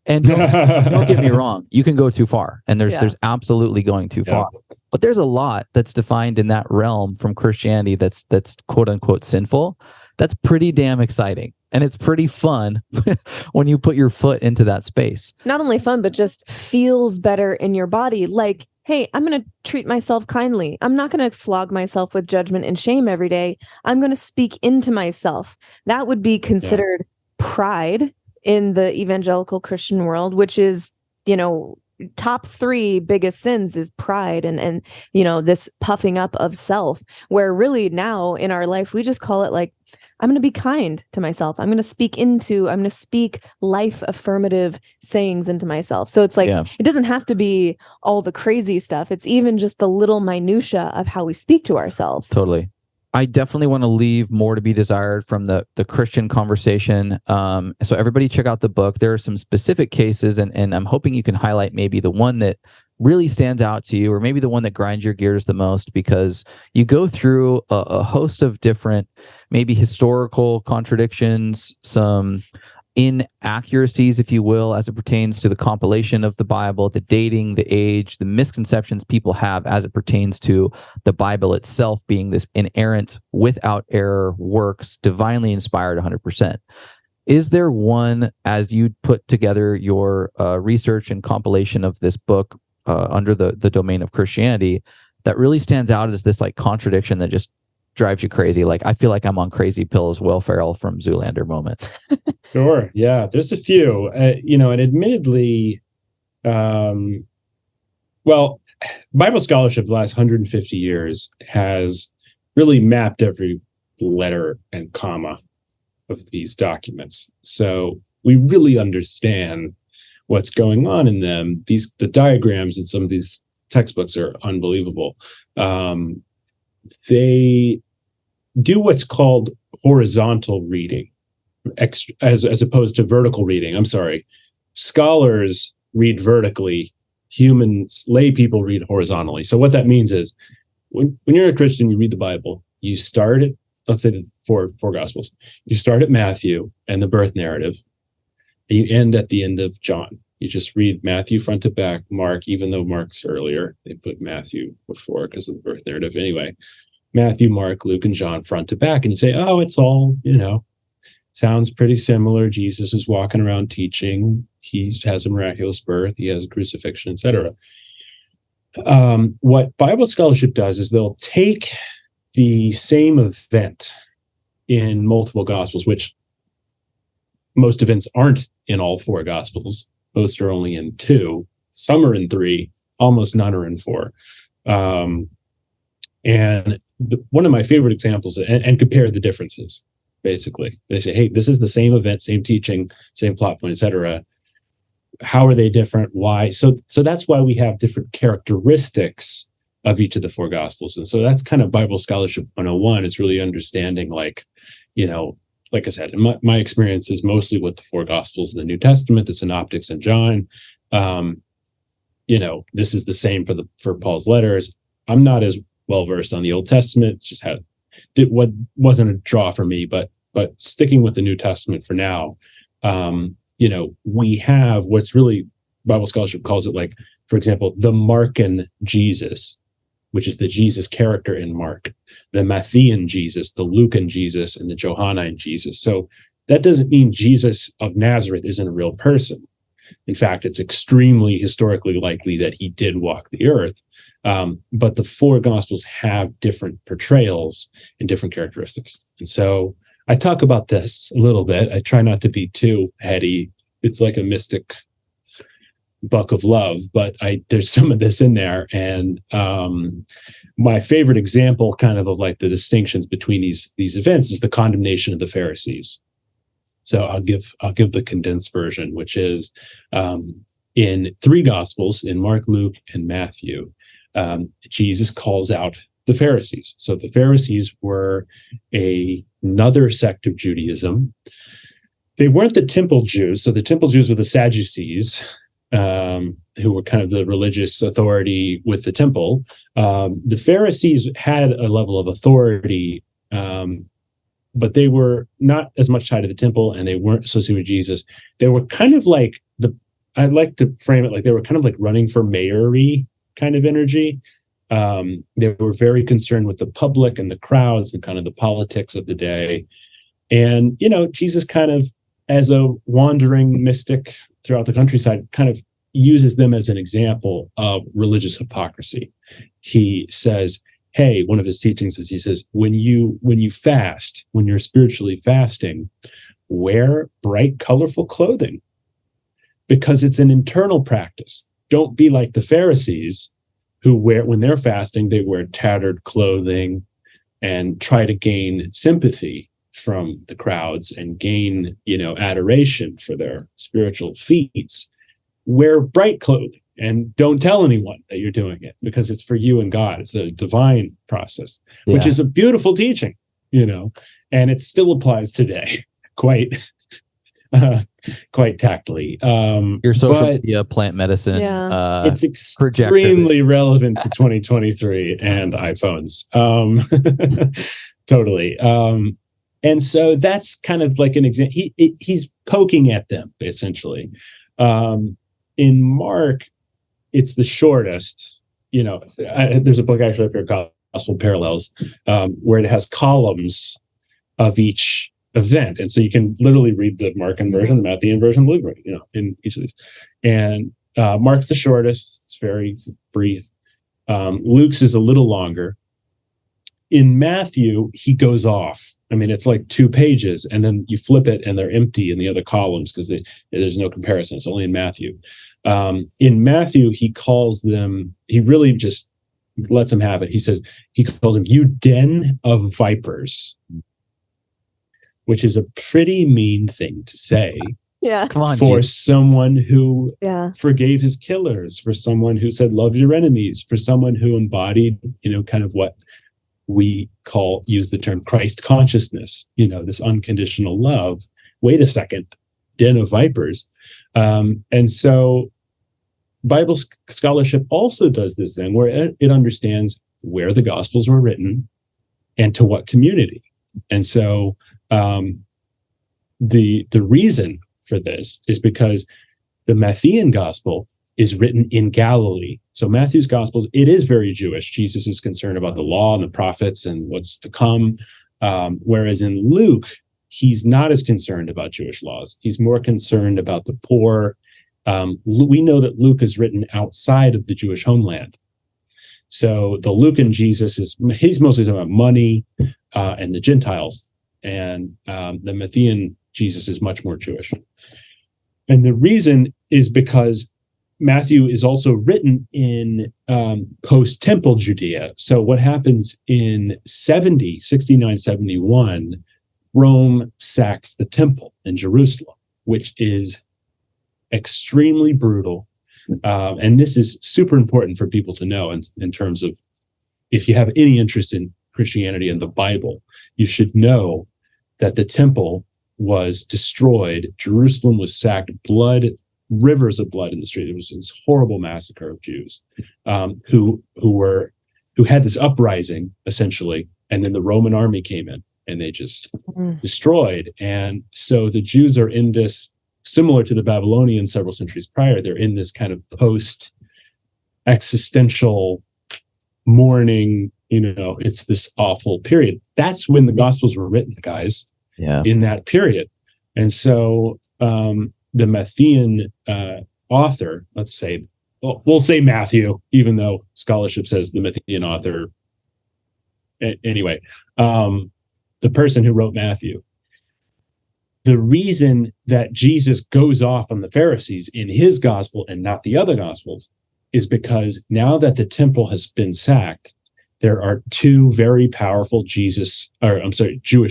C: And don't get me wrong, you can go too far, and there's absolutely going too far. But there's a lot that's defined in that realm from Christianity that's quote unquote sinful. That's pretty damn exciting. And it's pretty fun when you put your foot into that space.
B: Not only fun, but just feels better in your body. Like, hey, I'm going to treat myself kindly. I'm not going to flog myself with judgment and shame every day. I'm going to speak into myself. That would be considered pride in the evangelical Christian world, which is, top 3 biggest sins is pride and this puffing up of self, where really now in our life, we just call it like, I'm going to be kind to myself. I'm going to speak life affirmative sayings into myself. So it's like, it doesn't have to be all the crazy stuff. It's even just the little minutia of how we speak to ourselves.
C: Totally. I definitely want to leave more to be desired from the Christian conversation. So everybody check out the book. There are some specific cases, and I'm hoping you can highlight maybe the one that really stands out to you, or maybe the one that grinds your gears the most, because you go through a host of different, maybe historical contradictions, some inaccuracies, if you will, as it pertains to the compilation of the Bible, the dating, the age, the misconceptions people have as it pertains to the Bible itself being this inerrant, without error works, divinely inspired 100%. Is there one, as you put together your research and compilation of this book under the domain of Christianity, that really stands out as this like contradiction that just drives you crazy? Like, I feel like I'm on crazy pills, Will Ferrell from Zoolander moment.
A: Sure. Yeah, there's a few, and admittedly, Bible scholarship the last 150 years has really mapped every letter and comma of these documents. So we really understand what's going on in them. The diagrams in some of these textbooks are unbelievable. They do what's called horizontal reading, as opposed to vertical reading. I'm sorry. Scholars read vertically. Humans, lay people read horizontally. So what that means is when you're a Christian, you read the Bible, you start at, let's say the four Gospels. You start at Matthew and the birth narrative, and you end at the end of John. You just read Matthew front to back, Mark, even though Mark's earlier, they put Matthew before because of the birth narrative. Anyway, Matthew, Mark, Luke, and John front to back. And you say, oh, it's all, sounds pretty similar. Jesus is walking around teaching. He has a miraculous birth. He has a crucifixion, etc. What Bible scholarship does is they'll take the same event in multiple Gospels, which most events aren't in all 4 Gospels. Most are only in 2. Some are in 3. Almost none are in 4. And one of my favorite examples, and compare the differences, basically. They say, hey, this is the same event, same teaching, same plot point, etc. How are they different? Why? So that's why we have different characteristics of each of the 4 Gospels. And so that's kind of Bible scholarship 101, is really understanding, like I said, my experience is mostly with the 4 Gospels, the New Testament, the Synoptics, and John. This is the same for Paul's letters. I'm not as well versed on the Old Testament. It's just wasn't a draw for me, but sticking with the New Testament for now, we have what's really, Bible scholarship calls it, like, for example, the Markan Jesus, which is the Jesus character in Mark, the Matthean Jesus, the Lucan Jesus, and the Johannine Jesus. So that doesn't mean Jesus of Nazareth isn't a real person. In fact, it's extremely historically likely that he did walk the earth. But the 4 Gospels have different portrayals and different characteristics. And so I talk about this a little bit. I try not to be too heady. It's like a mystic book of love, but there's some of this in there. And my favorite example kind of like the distinctions between these events is the condemnation of the Pharisees. So I'll give the condensed version, which is in 3 Gospels, in Mark, Luke, and Matthew, Jesus calls out the Pharisees. So the Pharisees were another sect of Judaism. They weren't the temple Jews. So the temple Jews were the Sadducees, who were kind of the religious authority with the temple. The Pharisees had a level of authority but they were not as much tied to the temple, and they weren't associated with Jesus. They were kind of like I'd like to frame it like they were kind of like running for mayory kind of energy. They were very concerned with the public and the crowds and kind of the politics of the day. And, Jesus kind of, as a wandering mystic throughout the countryside, kind of uses them as an example of religious hypocrisy. He says, hey, one of his teachings is, he says, when you fast, when you're spiritually fasting, wear bright, colorful clothing, because it's an internal practice. Don't be like the Pharisees, who when they're fasting, they wear tattered clothing and try to gain sympathy from the crowds and gain, adoration for their spiritual feats. Wear bright clothing and don't tell anyone that you're doing it, because it's for you and God. It's a divine process, which is a beautiful teaching, and it still applies today quite tactly.
C: Your social media, plant medicine.
B: Yeah.
A: It's extremely relevant to 2023 and iPhones. Totally. And so that's kind of like an example. He's poking at them, essentially. In Mark, it's the shortest. There's a book actually up here called Gospel Parallels, where it has columns of each event, and so you can literally read the Markan version, the Matthean version, Luke, in each of these. And Mark's the shortest; it's very brief. Luke's is a little longer. In Matthew, he goes off. I mean, it's like 2 pages, and then you flip it, and they're empty in the other columns because there's no comparison. It's only in Matthew. In Matthew, he calls them. He really just lets them have it. He calls them, "You den of vipers," which is a pretty mean thing to say.
B: Yeah.
C: Come on,
A: for
C: Jesus.
A: someone who
B: Yeah.
A: forgave his killers, for someone who said, love your enemies, for someone who embodied, kind of what we use the term Christ consciousness, this unconditional love. Wait a second, den of vipers. And so Bible scholarship also does this thing where it understands where the Gospels were written and to what community. And so the reason for this is because the Matthean Gospel is written in Galilee. So Matthew's Gospels, it is very Jewish. Jesus is concerned about the law and the prophets and what's to come. Whereas in Luke, he's not as concerned about Jewish laws. He's more concerned about the poor. We know that Luke is written outside of the Jewish homeland. So the Lucan Jesus he's mostly talking about money and the Gentiles. And the Matthean Jesus is much more Jewish. And the reason is because Matthew is also written in post-temple Judea. So what happens in 69, 71, Rome sacks the temple in Jerusalem, which is extremely brutal. And this is super important for people to know in terms of, if you have any interest in Christianity and the Bible, you should know that the temple was destroyed. Jerusalem was sacked, rivers of blood in the street. It was this horrible massacre of Jews who had this uprising, essentially, and then the Roman army came in and they just destroyed. And so the Jews are in this, similar to the Babylonians several centuries prior, they're in this kind of post-existential mourning, it's this awful period. That's when the Gospels were written, guys, in that period. And so the Matthean author, let's say, we'll say Matthew, even though scholarship says the Matthean author. Anyway, the person who wrote Matthew, the reason that Jesus goes off on the Pharisees in his gospel and not the other gospels is because now that the temple has been sacked, there are 2 very powerful Jewish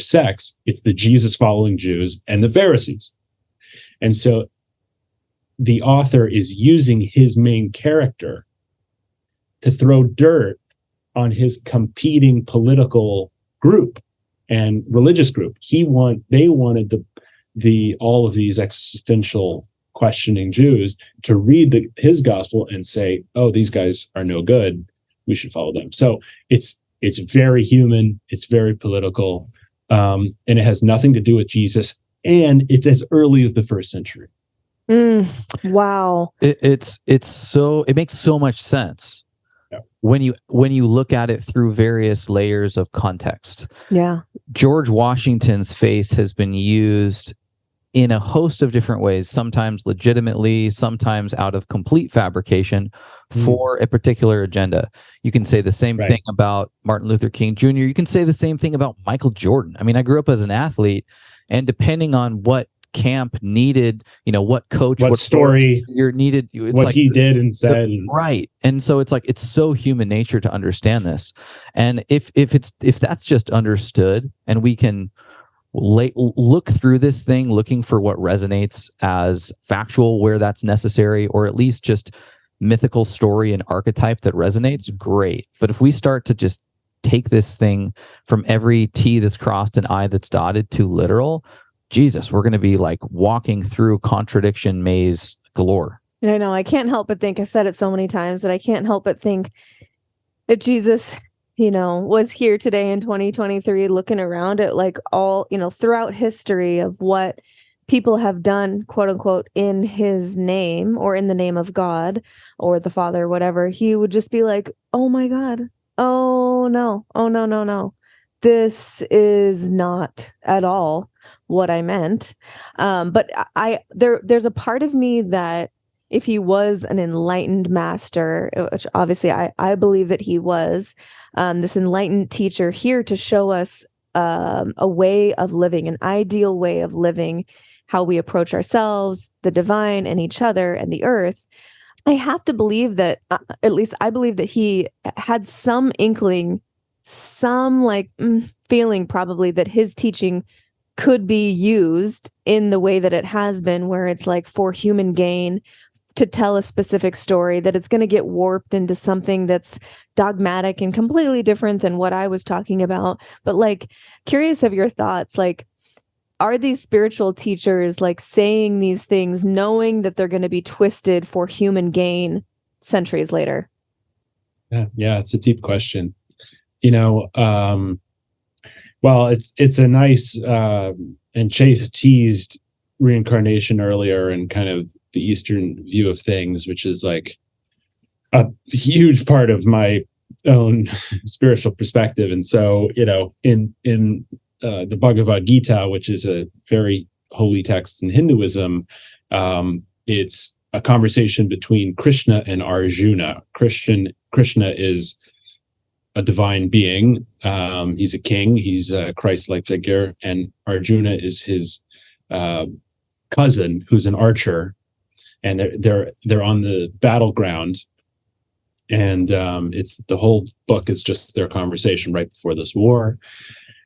A: sects. It's the Jesus following Jews and the Pharisees. And so the author is using his main character to throw dirt on his competing political group and religious group. They wanted all of these existential questioning Jews to read his gospel and say, oh, these guys are no good, we should follow them. So it's very human, it's very political, and it has nothing to do with Jesus, and it's as early as the 1st century.
B: Wow.
C: It makes so much sense.
A: Yeah.
C: When you look at it through various layers of context.
B: Yeah.
C: George Washington's face has been used in a host of different ways, sometimes legitimately, sometimes out of complete fabrication for a particular agenda. You can say the same thing about Martin Luther King Jr. You can say the same thing about Michael Jordan. I mean, I grew up as an athlete, and depending on what camp needed, what coach,
A: what story
C: you're needed, it's
A: what
C: like
A: he did and said,
C: right. And so it's like, it's so human nature to understand this. And if that's just understood, and we can look through this thing, looking for what resonates as factual where that's necessary, or at least just mythical story and archetype that resonates, great. But if we start to just take this thing from every T that's crossed and I that's dotted to literal, Jesus, we're going to be like walking through contradiction maze galore.
B: I know. I can't help but think, I've said it so many times, but I can't help but think if Jesus, was here today in 2023, looking around at like all, throughout history of what people have done, quote unquote, in his name or in the name of God or the Father, whatever, he would just be like, oh my God. Oh no. Oh no, no, no. This is not at all what I meant. But there's a part of me that if he was an enlightened master, which obviously I believe that he was, this enlightened teacher here to show us a way of living, an ideal way of living, how we approach ourselves, the divine, and each other, and the earth. I have to believe that, at least I believe that he had some inkling, some feeling probably that his teaching could be used in the way that it has been, where it's like for human gain, to tell a specific story, that it's going to get warped into something that's dogmatic and completely different than what I was talking about. But curious of your thoughts, are these spiritual teachers saying these things knowing that they're going to be twisted for human gain centuries later?
A: Yeah, it's a deep question. Well, it's a nice, and Chase teased reincarnation earlier and kind of the Eastern view of things, which is like a huge part of my own spiritual perspective. And so, in the Bhagavad Gita, which is a very holy text in Hinduism, it's a conversation between Krishna and Arjuna. Krishna is a divine being. He's a king. He's a Christ-like figure, and Arjuna is his cousin, who's an archer, and they're on the battleground, and it's the whole book is just their conversation right before this war,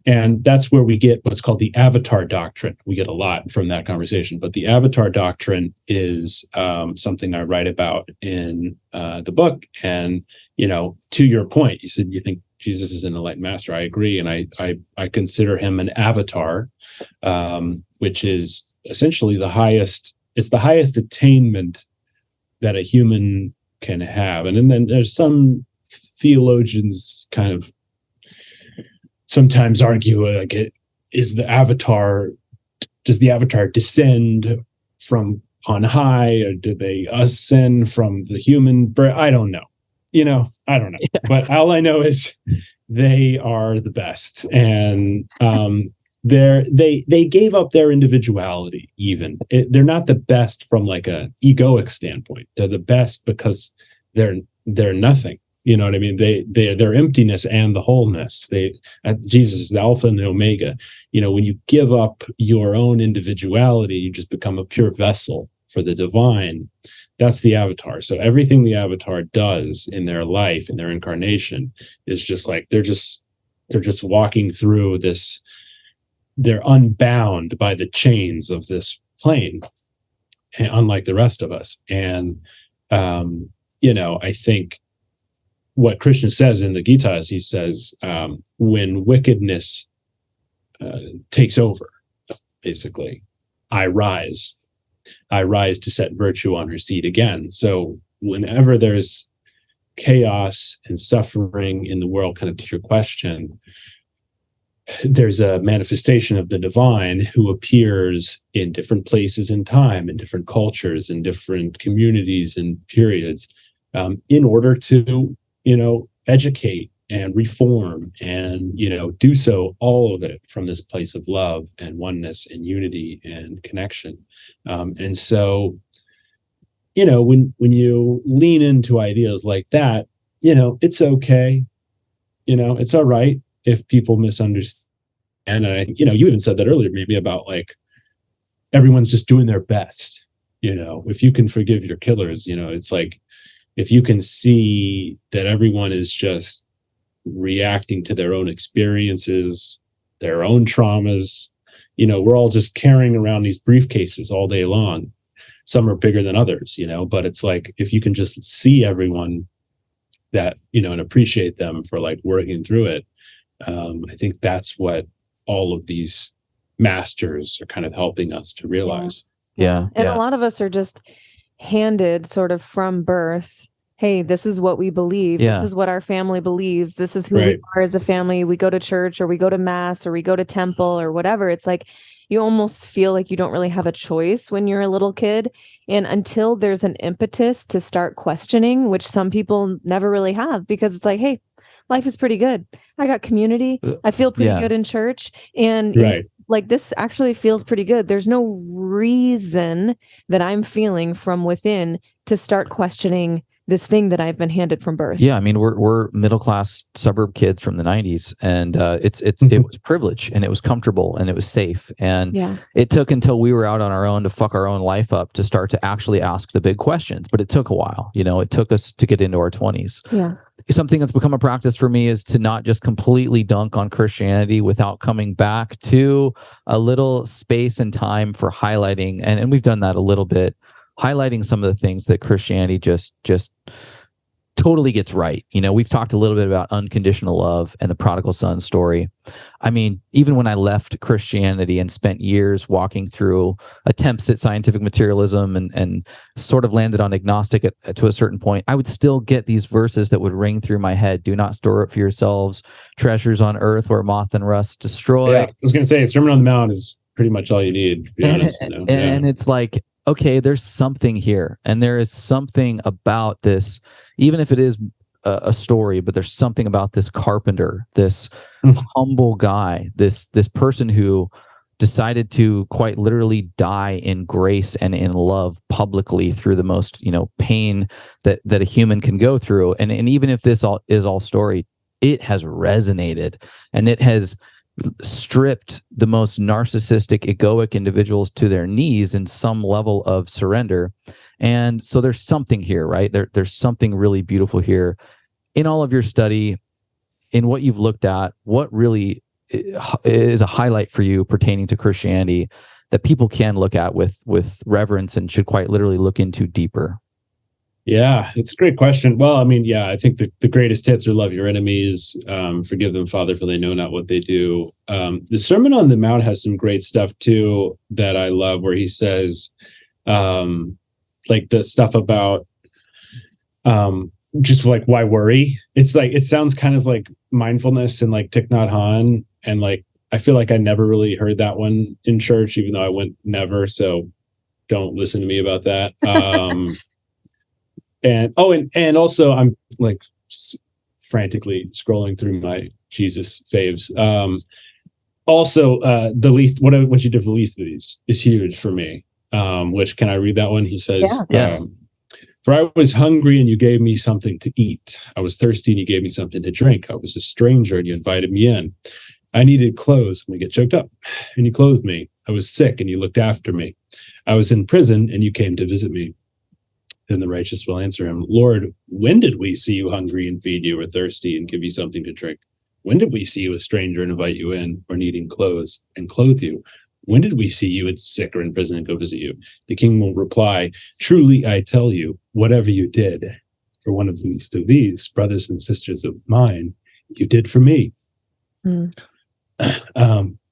A: and that's where we get what's called the Avatar Doctrine. We get a lot from that conversation, but the Avatar Doctrine is something I write about in the book. And to your point, you said you think Jesus is an enlightened master. I agree, and I consider him an avatar, which is essentially the highest. It's the highest attainment that a human can have. And then there's some theologians kind of sometimes argue does the avatar descend from on high, or do they ascend from the human birth? I don't know. I don't know. Yeah. But all I know is they are the best. And they gave up their individuality even. They're not the best from a egoic standpoint. They're the best because they're nothing. You know what I mean? They're emptiness and the wholeness. Jesus is the Alpha and the Omega. When you give up your own individuality, you just become a pure vessel for the divine. That's the avatar. So everything the avatar does in their life, in their incarnation, is just they're just walking through this. They're unbound by the chains of this plane, unlike the rest of us. And I think what Krishna says in the Gita is he says, when wickedness takes over, basically, I rise to set virtue on her seat again. So whenever there's chaos and suffering in the world, kind of to your question, there's a manifestation of the divine who appears in different places in time, in different cultures, in different communities and periods, in order to, educate and reform and, do so, all of it from this place of love and oneness and unity and connection. And so, when you lean into ideas like that, it's okay. It's all right if people misunderstand. And I think, you even said that earlier, maybe about like, everyone's just doing their best. If you can forgive your killers, it's like, if you can see that everyone is just reacting to their own experiences, their own traumas, we're all just carrying around these briefcases all day long. Some are bigger than others, but it's like, if you can just see everyone that, and appreciate them for like working through it. I think that's what all of these masters are kind of helping us to realize.
C: Yeah.
B: And a lot of us are just handed sort of from birth, hey, this is what we believe. This is what our family believes. This is who we are as a family. We go to church, or we go to mass, or we go to temple, or whatever. It's like, you almost feel like you don't really have a choice when you're a little kid. And until there's an impetus to start questioning, which some people never really have, because it's like, hey, life is pretty good. I got community. I feel pretty good in church. And like, this actually feels pretty good. There's no reason that I'm feeling from within to start questioning this thing that I've been handed from birth.
C: Yeah, I mean, we're middle class suburb kids from the 90s, and it was privilege, and it was comfortable, and it was safe, and it took until we were out on our own to fuck our own life up to start to actually ask the big questions. But it took a while. It took us to get into our 20s.
B: Yeah.
C: Something that's become a practice for me is to not just completely dunk on Christianity without coming back to a little space and time for highlighting, and we've done that a little bit, highlighting some of the things that Christianity just totally gets right. We've talked a little bit about unconditional love and the prodigal son story. I mean, even when I left Christianity and spent years walking through attempts at scientific materialism and sort of landed on agnostic to a certain point, I would still get these verses that would ring through my head. Do not store up for yourselves treasures on earth where moth and rust destroy.
A: Yeah, I was going to say, Sermon on the Mount is pretty much all you need, to be honest.
C: And it's like, okay, there's something here, and there is something about this, even if it is a story, but there's something about this carpenter, this humble guy, this person who decided to quite literally die in grace and in love publicly through the most, pain that a human can go through. And even if this is all story, it has resonated, and it has stripped the most narcissistic, egoic individuals to their knees in some level of surrender. And so there's something here, right? There's something really beautiful here. In all of your study, in what you've looked at, what really is a highlight for you pertaining to Christianity that people can look at with reverence and should quite literally look into deeper?
A: Yeah, it's a great question. Well, I mean, I think the greatest hits are love your enemies, forgive them, Father, for they know not what they do. The Sermon on the Mount has some great stuff too that I love, where he says, like the stuff about just like, why worry? It's like, it sounds kind of like mindfulness and like Thich Nhat Hanh, and like, I feel like I never really heard that one in church, even though I went never. So don't listen to me about that. And also I'm like frantically scrolling through my Jesus faves. Also, what you did for the least of these is huge for me. Which, can I read that one? He says,
C: yes.
A: For I was hungry and you gave me something to eat. I was thirsty and you gave me something to drink. I was a stranger and you invited me in. I needed clothes. When we get choked up, and you clothed me. I was sick and you looked after me. I was in prison and you came to visit me. Then the righteous will answer him, Lord, when did we see you hungry and feed you, or thirsty and give you something to drink? When did we see you a stranger and invite you in, or needing clothes and clothe you? When did we see you sick or in prison and go visit you? The king will reply, truly I tell you, whatever you did for one of the least of these brothers and sisters of mine, you did for me.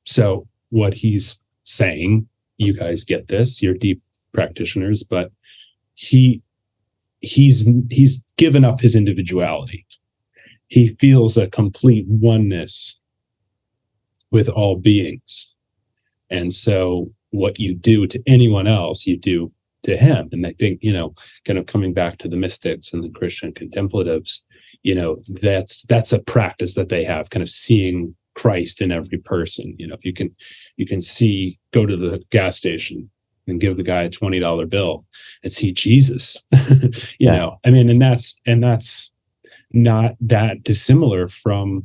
A: So what he's saying, you guys get this, you're deep practitioners, but he's given up his individuality. He feels a complete oneness with all beings. And so what you do to anyone else, you do to him. And I think, kind of coming back to the mystics and the Christian contemplatives, that's a practice that they have, kind of seeing Christ in every person. If you can go to the gas station and give the guy a $20 bill and see Jesus, and that's not that dissimilar from,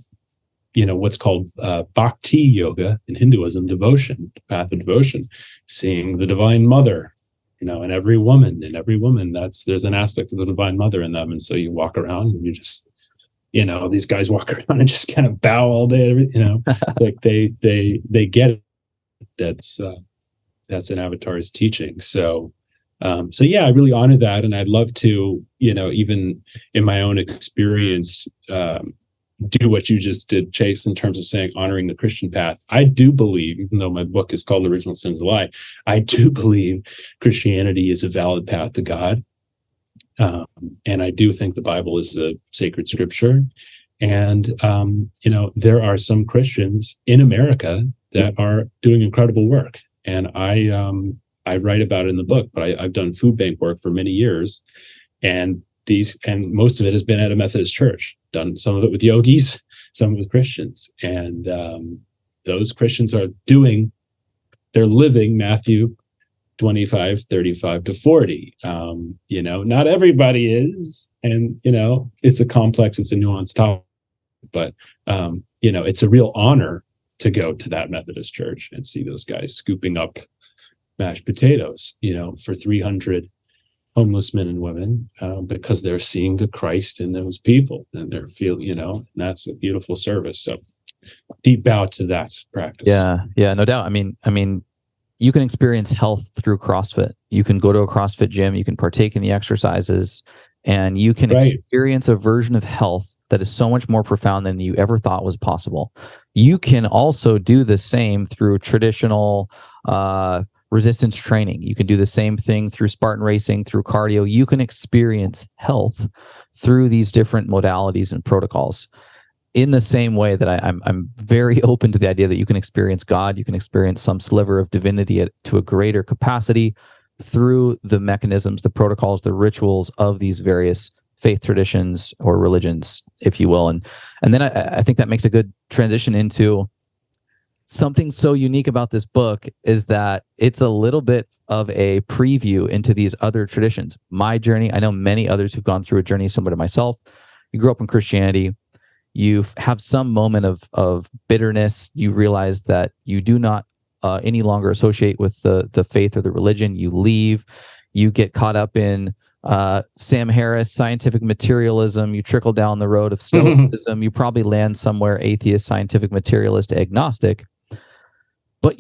A: what's called bhakti yoga in Hinduism, devotion, the path of devotion, seeing the Divine Mother, in every woman, there's an aspect of the Divine Mother in them. And so you walk around and you just, these guys walk around and just kind of bow all day. It's like they get it. That's an Avatar's teaching. So yeah, I really honor that. And I'd love to, even in my own experience, do what you just did, Chase, in terms of saying honoring the Christian path. I do believe, even though my book is called Original Sin is a Lie, I do believe Christianity is a valid path to God. And I do think the Bible is a sacred scripture. And, there are some Christians in America that are doing incredible work. And I write about it in the book, but I've done food bank work for many years. And most of it has been at a Methodist church, done some of it with yogis, some with Christians. And those Christians they're living Matthew 25, 35 to 40. Not everybody is. And, it's a nuanced topic. But, it's a real honor to go to that Methodist church and see those guys scooping up mashed potatoes, for 300 homeless men and women, because they're seeing the Christ in those people, and they're and that's a beautiful service. So deep bow to that practice.
C: Yeah, no doubt. I mean, you can experience health through CrossFit. You can go to a CrossFit gym, you can partake in the exercises, and you can experience a version of health that is so much more profound than you ever thought was possible. You can also do the same through traditional resistance training. You can do the same thing through Spartan racing, through cardio. You can experience health through these different modalities and protocols. In the same way that I'm very open to the idea that you can experience God, you can experience some sliver of divinity to a greater capacity through the mechanisms, the protocols, the rituals of these various faith traditions or religions, if you will. And then I think that makes a good transition into something so unique about this book is that it's a little bit of a preview into these other traditions. My journey, I know many others who've gone through a journey similar to myself. You grew up in Christianity. You have some moment of bitterness. You realize that you do not any longer associate with the faith or the religion. You leave. You get caught up in Sam Harris, scientific materialism. You trickle down the road of Stoicism. You probably land somewhere atheist, scientific materialist, agnostic. But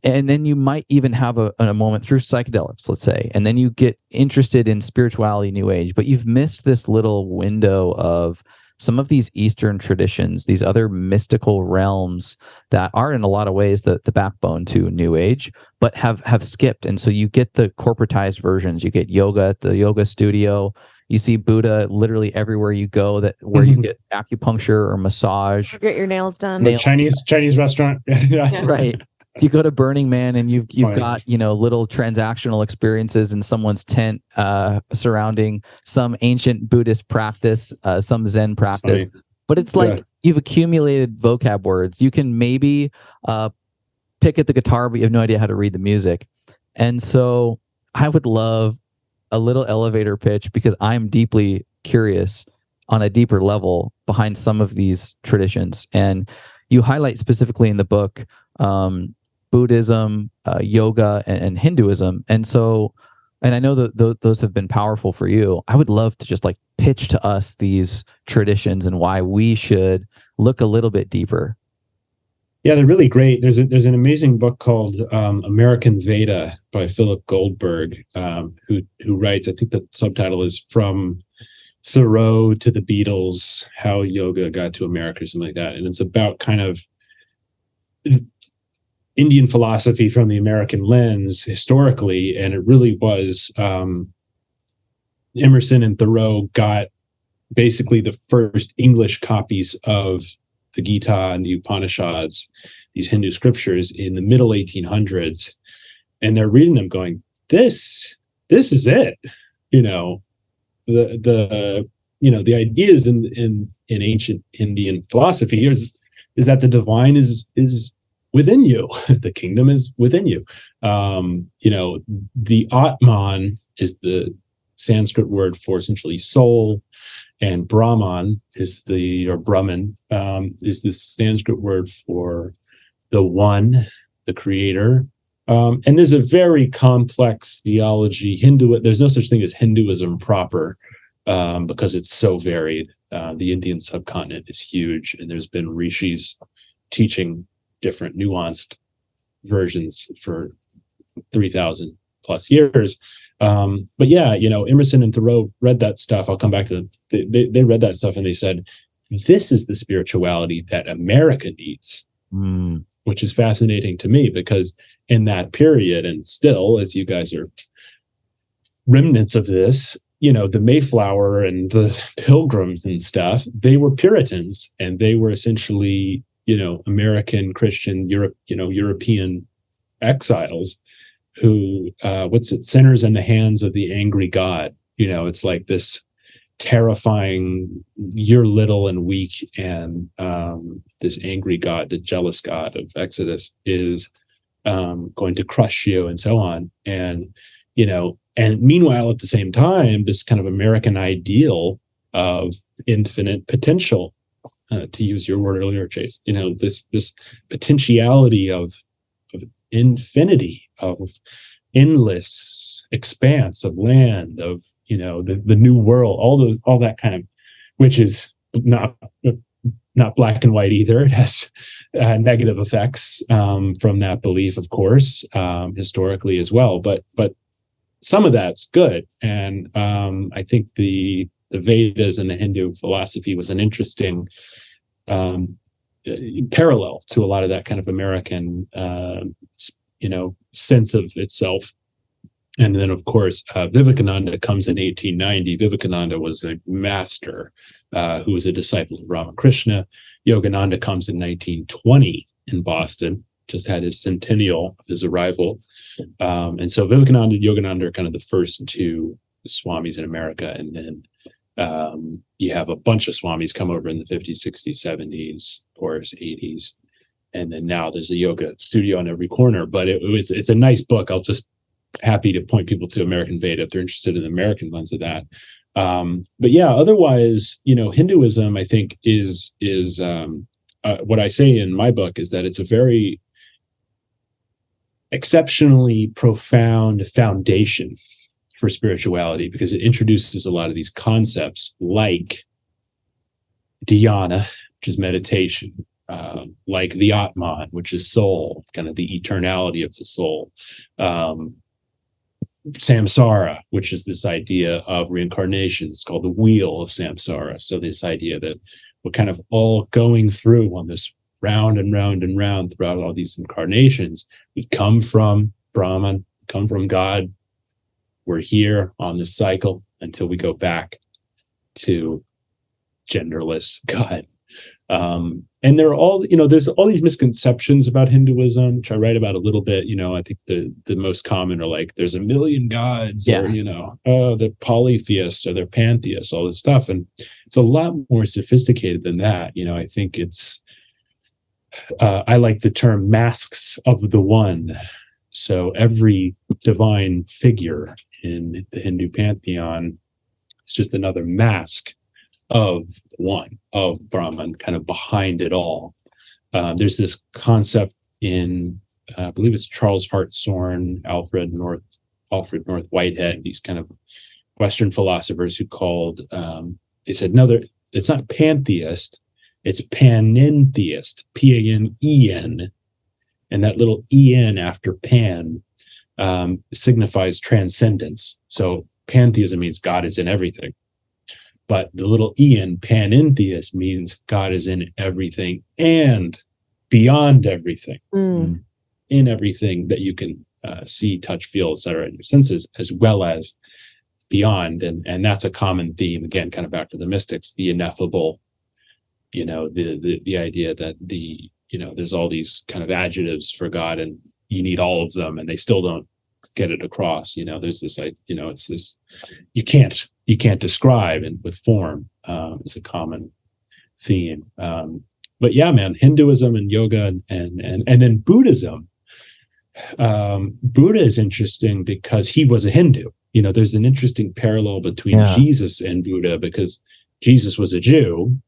C: and then you might even have a moment through psychedelics, let's say, and then you get interested in spirituality, New Age, but you've missed this little window of some of these Eastern traditions, these other mystical realms that are in a lot of ways the backbone to New Age, but have skipped. And so you get the corporatized versions. You get yoga at the yoga studio. You see Buddha literally everywhere you go, where you get acupuncture or massage.
B: Get your nails done.
A: Chinese restaurant.
C: Right. You go to Burning Man and you've got, little transactional experiences in someone's tent surrounding some ancient Buddhist practice, some Zen practice. But it's like you've accumulated vocab words. You can maybe pick at the guitar, but you have no idea how to read the music. And so I would love a little elevator pitch, because I'm deeply curious on a deeper level behind some of these traditions. And you highlight specifically in the book Buddhism, yoga, and Hinduism. And I know that those have been powerful for you. I would love to just pitch to us these traditions and why we should look a little bit deeper.
A: Yeah, they're really great. There's an amazing book called American Veda by Philip Goldberg, who writes, I think the subtitle is From Thoreau to the Beatles, How Yoga Got to America, or something like that. And it's about kind of Indian philosophy from the American lens historically. And it really was Emerson and Thoreau got basically the first English copies of the Gita and the Upanishads, these Hindu scriptures in the middle 1800s, and they're reading them going, this is it. The ideas in ancient Indian philosophy is that the divine is within you. The kingdom is within you. The Atman is the Sanskrit word for essentially soul, and Brahman is the Sanskrit word for the one, the creator. And there's a very complex theology. There's no such thing as Hinduism proper, because it's so varied. The Indian subcontinent is huge, and there's been rishis teaching different nuanced versions for 3,000 plus years. But yeah, Emerson and Thoreau read that stuff. I'll come back to they read that stuff, and they said, this is the spirituality that America needs, which is fascinating to me, because in that period, and still, as you guys are remnants of this, the Mayflower and the Pilgrims and stuff, they were Puritans, and they were essentially, American Christian European exiles who, sinners in the hands of the angry God. It's like this terrifying, you're little and weak, and this angry God, the jealous God of Exodus, is going to crush you, and so on. And and meanwhile, at the same time, this kind of American ideal of infinite potential, to use your word earlier, Chase, this potentiality of infinity, of endless expanse of land, of the new world, all that kind of, which is not black and white either. It has negative effects from that belief, of course, historically as well. But some of that's good, and I think the Vedas and the Hindu philosophy was an interesting parallel to a lot of that kind of American, sense of itself. And then, of course, Vivekananda comes in 1890. Vivekananda was a master who was a disciple of Ramakrishna. Yogananda comes in 1920 in Boston, just had his centennial of his arrival. And so Vivekananda and Yogananda are kind of the first two swamis in America. And then you have a bunch of swamis come over in the 50s, 60s, 70s, of course, 80s. And then now there's a yoga studio on every corner. But it's a nice book. I'll just happy to point people to American Veda if they're interested in the American lens of that. But yeah, otherwise, Hinduism, I think, is what I say in my book is that it's a very exceptionally profound foundation for spirituality, because it introduces a lot of these concepts like dhyana, which is meditation, like the Atman, which is soul, kind of the eternality of the soul. Samsara, which is this idea of reincarnation. It's called the wheel of samsara. So this idea that we're kind of all going through on this round and round and round throughout all these incarnations. We come from Brahman, come from God. We're here on this cycle until we go back to genderless God. And there are all, there's all these misconceptions about Hinduism, which I write about a little bit. I think the most common are like, there's a million gods, or, they're polytheists or they're pantheists, all this stuff. And it's a lot more sophisticated than that. I think it's, I like the term masks of the one. So every divine figure in the Hindu pantheon is just another mask of one, of Brahman, kind of behind it all. There's this concept in, I believe it's Charles Hartshorne, Alfred North Whitehead, these kind of Western philosophers who called, they said, no, it's not pantheist, it's panentheist, P-A-N-E-N. And that little E-N after pan signifies transcendence. So pantheism means God is in everything. But the little E-N, panentheist, means God is in everything and beyond everything, in everything that you can see, touch, feel, etc., in your senses, as well as beyond. And that's a common theme, again, kind of back to the mystics, the ineffable, the idea that there's all these kind of adjectives for God, and you need all of them, and they still don't get it across. There's this, it's this, you can't describe, and with form is a common theme. But yeah, man, Hinduism and yoga and then Buddhism. Buddha is interesting because he was a Hindu. There's an interesting parallel between Jesus and Buddha, because Jesus was a Jew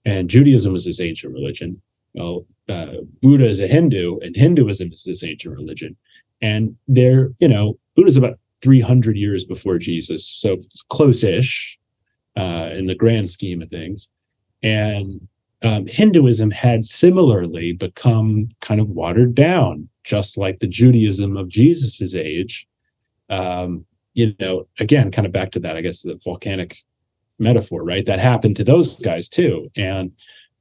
A: and Judaism was his ancient religion. Well, Buddha is a Hindu and Hinduism is this ancient religion. And Buddha's about 300 years before Jesus, so close-ish in the grand scheme of things. And Hinduism had similarly become kind of watered down, just like the Judaism of Jesus's age. Again, kind of back to that, I guess, the volcanic metaphor, right? That happened to those guys too. And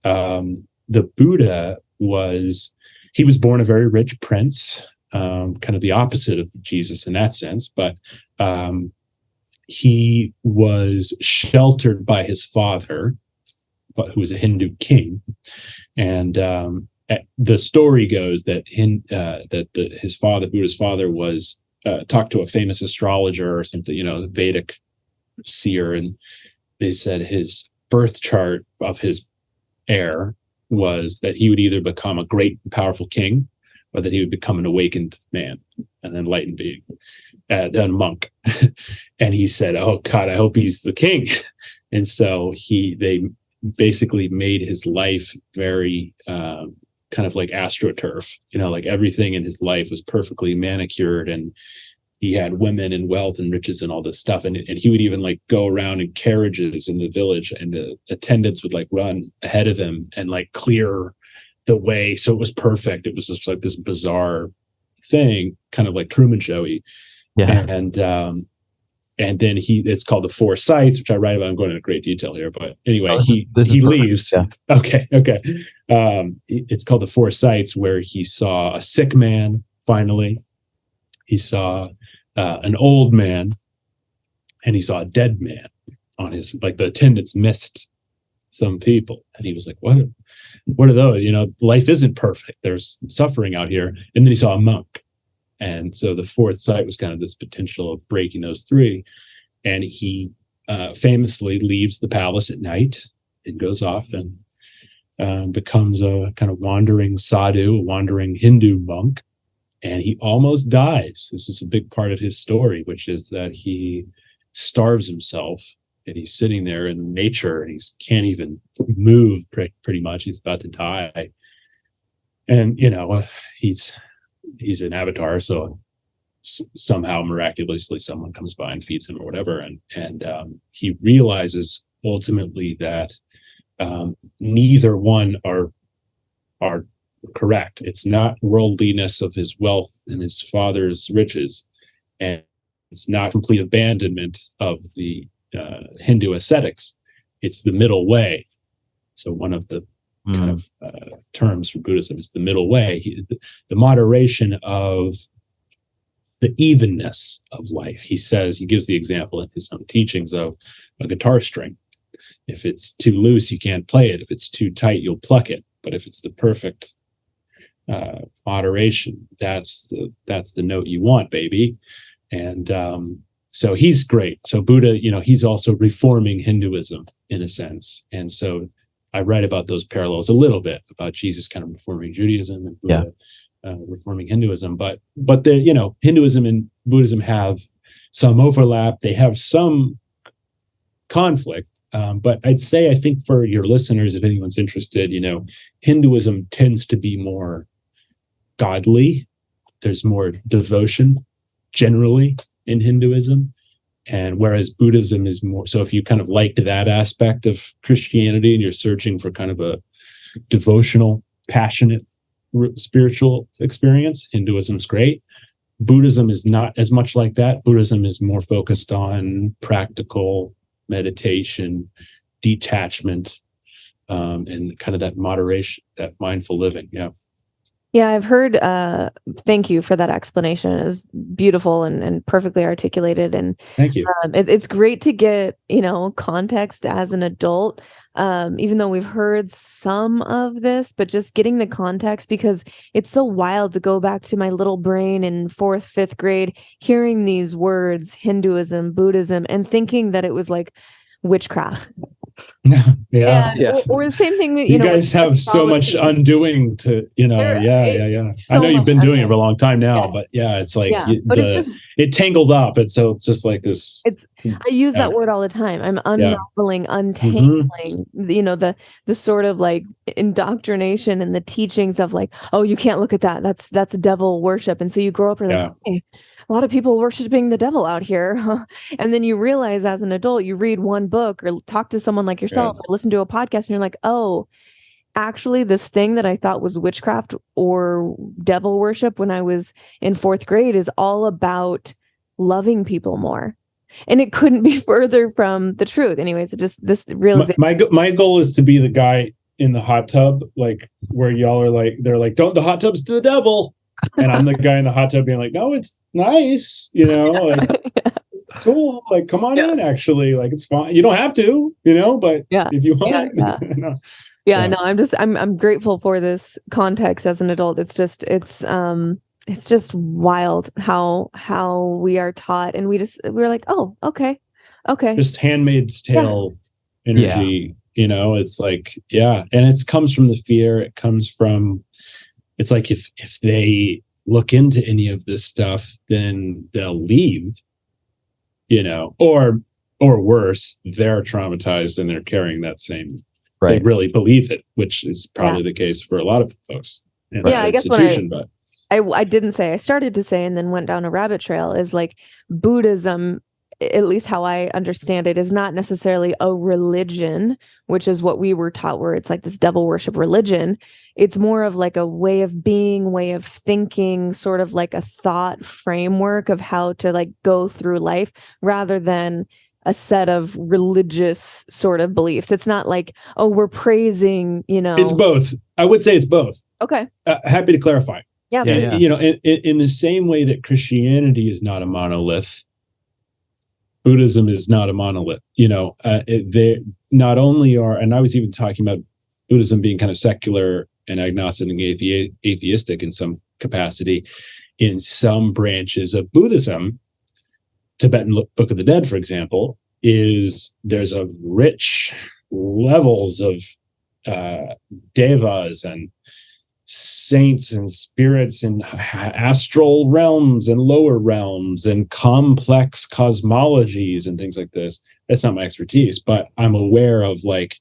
A: the Buddha was born a very rich prince, kind of the opposite of Jesus in that sense, but he was sheltered by his father, who was a Hindu king. And the story goes that his father, Buddha's father, was talked to a famous astrologer or something, Vedic seer, and they said his birth chart of his heir was that he would either become a great and powerful king, or that he would become an awakened man, an enlightened being, then a monk. And he said, "Oh God, I hope he's the king." And so they basically made his life very kind of like astroturf, like everything in his life was perfectly manicured, and he had women and wealth and riches and all this stuff. And he would even like go around in carriages in the village, and the attendants would like run ahead of him and like clear the way. So it was perfect. It was just like this bizarre thing, kind of like Truman Showy. Yeah. And then it's called the Four Sights, which I write about. I'm going into great detail here, but anyway, he leaves. Yeah. Okay. It's called the Four Sights, where he saw a sick man. Finally, he saw an old man, and he saw a dead man on his, like, the attendants missed some people, and he was like, what are those? Life isn't perfect. There's suffering out here. And then he saw a monk. And so the fourth sight was kind of this potential of breaking those three. And he famously leaves the palace at night and goes off and becomes a kind of wandering sadhu, a wandering Hindu monk. And he almost dies. This is a big part of his story, which is that he starves himself, and he's sitting there in nature, and he can't even move pretty much. He's about to die. And, he's an avatar, so somehow miraculously someone comes by and feeds him or whatever, and he realizes ultimately that neither one are correct. It's not worldliness of his wealth and his father's riches, and it's not complete abandonment of the Hindu ascetics. It's the middle way. So one of the kind of terms for Buddhism is the middle way, the moderation of the evenness of life. He gives the example in his own teachings of a guitar string. If it's too loose, you can't play it. If it's too tight, you'll pluck it. But if it's the perfect moderation, that's the note you want, baby. And so he's great. So Buddha, he's also reforming Hinduism in a sense. And so I write about those parallels a little bit, about Jesus kind of reforming Judaism and Buddha reforming Hinduism. But Hinduism and Buddhism have some overlap. They have some conflict. But I'd say, I think for your listeners, if anyone's interested, Hinduism tends to be more godly. There's more devotion generally in Hinduism. And whereas Buddhism is more, so if you kind of liked that aspect of Christianity and you're searching for kind of a devotional, passionate spiritual experience, Hinduism's great. Buddhism is not as much like that. Buddhism is more focused on practical meditation, detachment, and kind of that moderation, that mindful living. Yeah.
B: Yeah, I've heard, thank you for that explanation. It was beautiful and perfectly articulated. And
A: Thank you.
B: it's great to get, context as an adult, even though we've heard some of this, but just getting the context, because it's so wild to go back to my little brain in fourth, fifth grade, hearing these words, Hinduism, Buddhism, and thinking that it was like witchcraft.
A: Yeah.
B: Or the same thing that,
A: You guys have so much undoing to, yeah.
B: So
A: I know you've been doing it for a long time now,
B: Yes.
A: but yeah, it's like
B: but it's just,
A: it tangled up. And so it's just like this.
B: I use that word all the time. I'm unraveling, untangling, the sort of like indoctrination and the teachings of like, oh, you can't look at that. That's devil worship. And so you grow up and like, hey, a lot of people worshiping the devil out here. And then you realize as an adult, you read one book or talk to someone like yourself or listen to a podcast and you're like, oh, actually this thing that I thought was witchcraft or devil worship when I was in fourth grade is all about loving people more. And it couldn't be further from the truth. Anyways, it just, this realization.
A: My goal is to be the guy in the hot tub, like where y'all are like, they're like, don't, the hot tub's to the devil. And I'm the guy in the hot tub being like, no, it's nice, like cool, like come on in, actually, like it's fine. You don't have to, but if you want.
B: No, I'm grateful for this context as an adult. It's just wild how we are taught, and we're like, oh, okay.
A: Just Handmaid's Tale energy, it's like, and it comes from the fear. It comes from, it's like if they look into any of this stuff, then they'll leave, or worse, they're traumatized and they're carrying that same. They really believe it, which is probably the case for a lot of folks in that institution. But
B: I didn't say, I started to say, and then went down a rabbit trail, is like Buddhism, at least how I understand it, is not necessarily a religion, which is what we were taught, where it's like this devil worship religion. It's more of like a way of being, way of thinking, sort of like a thought framework of how to like go through life, rather than a set of religious sort of beliefs. It's not like, oh, we're praising,
A: It's both. I would say it's both.
B: Okay.
A: Happy to clarify.
B: Yeah.
A: In the same way that Christianity is not a monolith, Buddhism is not a monolith. They not only are, and I was even talking about Buddhism being kind of secular and agnostic and atheistic in some capacity. In some branches of Buddhism, Tibetan Book of the Dead, for example, there's a rich levels of devas and saints and spirits and astral realms and lower realms and complex cosmologies and things like this. That's not my expertise, but I'm aware of like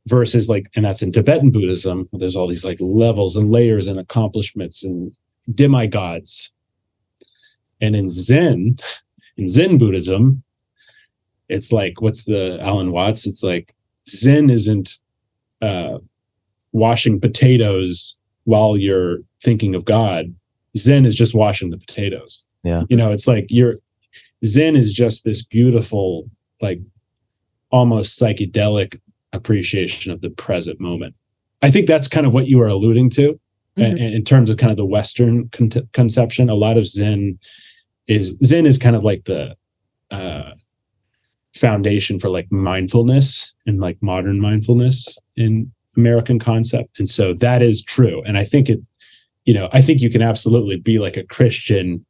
A: versus like, and that's in Tibetan Buddhism. There's all these like levels and layers and accomplishments and demigods. And in Zen Buddhism, it's like, what's the Alan Watts? It's like Zen isn't washing potatoes while you're thinking of God. Zen is just washing the potatoes.
C: Yeah.
A: It's like Zen is just this beautiful, like almost psychedelic appreciation of the present moment. I think that's kind of what you are alluding to in terms of kind of the Western conception. A lot of Zen is kind of like the foundation for like mindfulness and like modern mindfulness in American concept. And so that is true. And I think I think you can absolutely be like a Christian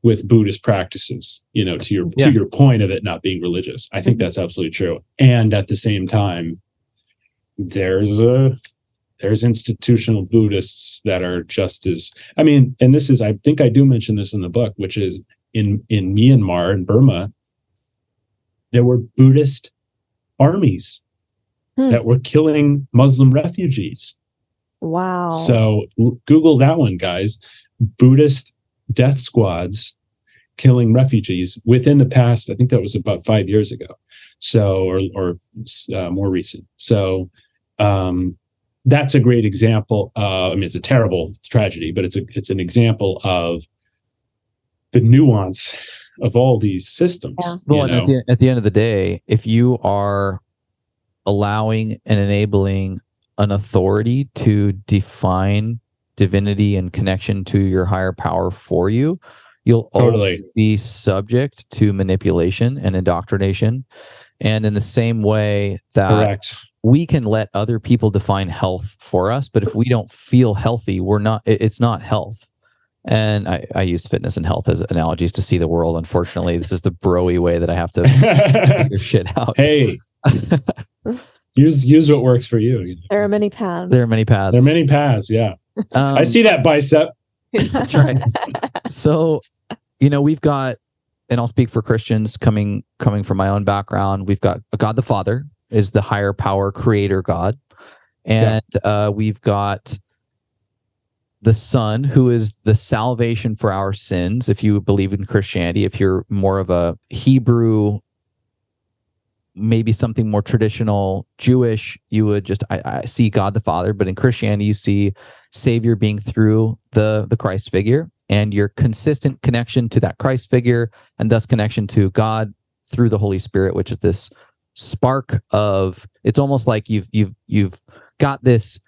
A: with Buddhist practices, to your point of it not being religious. I think that's absolutely true. And at the same time, there's institutional Buddhists that are just as, and this is, I think I do mention this in the book, which is in Myanmar and Burma, there were Buddhist armies that were killing Muslim refugees.
B: Wow.
A: So Google that one, guys. Buddhist death squads killing refugees within the past, I think that was about 5 years ago. So, or more recent. So, that's a great example. It's a terrible tragedy, but it's an example of the nuance of all these systems.
C: Yeah. Well, and at the end of the day, if you are allowing and enabling an authority to define divinity and connection to your higher power for you, you'll
A: Totally
C: always be subject to manipulation and indoctrination. And in the same way that
A: correct.
C: we can let other people define health for us, but if we don't feel healthy, it's not health. And I use fitness and health as analogies to see the world. Unfortunately, this is the bro-y way that I have to figure shit out.
A: Hey, use what works for you.
B: There are many paths.
C: There are many paths.
A: There are many paths. Yeah. I see that bicep.
C: That's right. So, we've got, and I'll speak for Christians coming from my own background. We've got a God the Father is the higher power creator God. And we've got the Son, who is the salvation for our sins. If you believe in Christianity, if you're more of a Hebrew, maybe something more traditional Jewish, you would just I see God the Father. But in Christianity, you see Savior being through the Christ figure, and your consistent connection to that Christ figure, and thus connection to God through the Holy Spirit, which is this spark of, it's almost like you've got this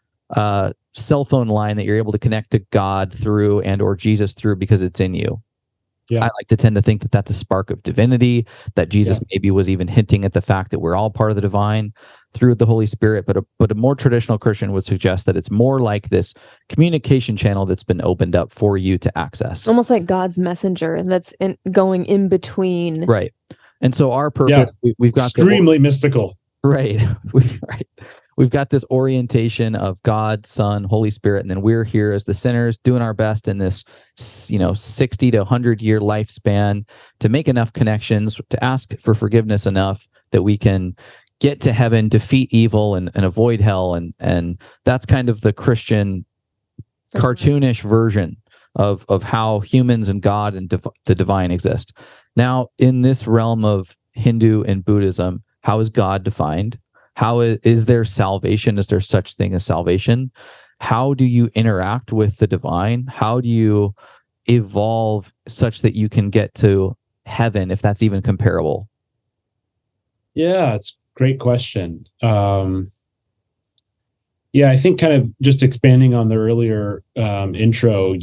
C: cell phone line that you're able to connect to God through and or Jesus through because it's in you. Yeah. I like to tend to think that that's a spark of divinity, that Jesus maybe was even hinting at the fact that we're all part of the divine through the Holy Spirit. But a more traditional Christian would suggest that it's more like this communication channel that's been opened up for you to access.
B: Almost like God's messenger that's going in between.
C: Right. And so our purpose, we've got
A: extremely mystical.
C: Right. We've got this orientation of God, Son, Holy Spirit, and then we're here as the sinners doing our best in this, 60 to 100-year lifespan to make enough connections, to ask for forgiveness enough that we can get to heaven, defeat evil, and avoid hell. And that's kind of the Christian cartoonish version of how humans and God and the divine exist. Now, in this realm of Hindu and Buddhism, how is God defined? How is there salvation? Is there such thing as salvation? How do you interact with the divine? How do you evolve such that you can get to heaven, if that's even comparable?
A: Yeah, it's a great question. I think kind of just expanding on the earlier intro,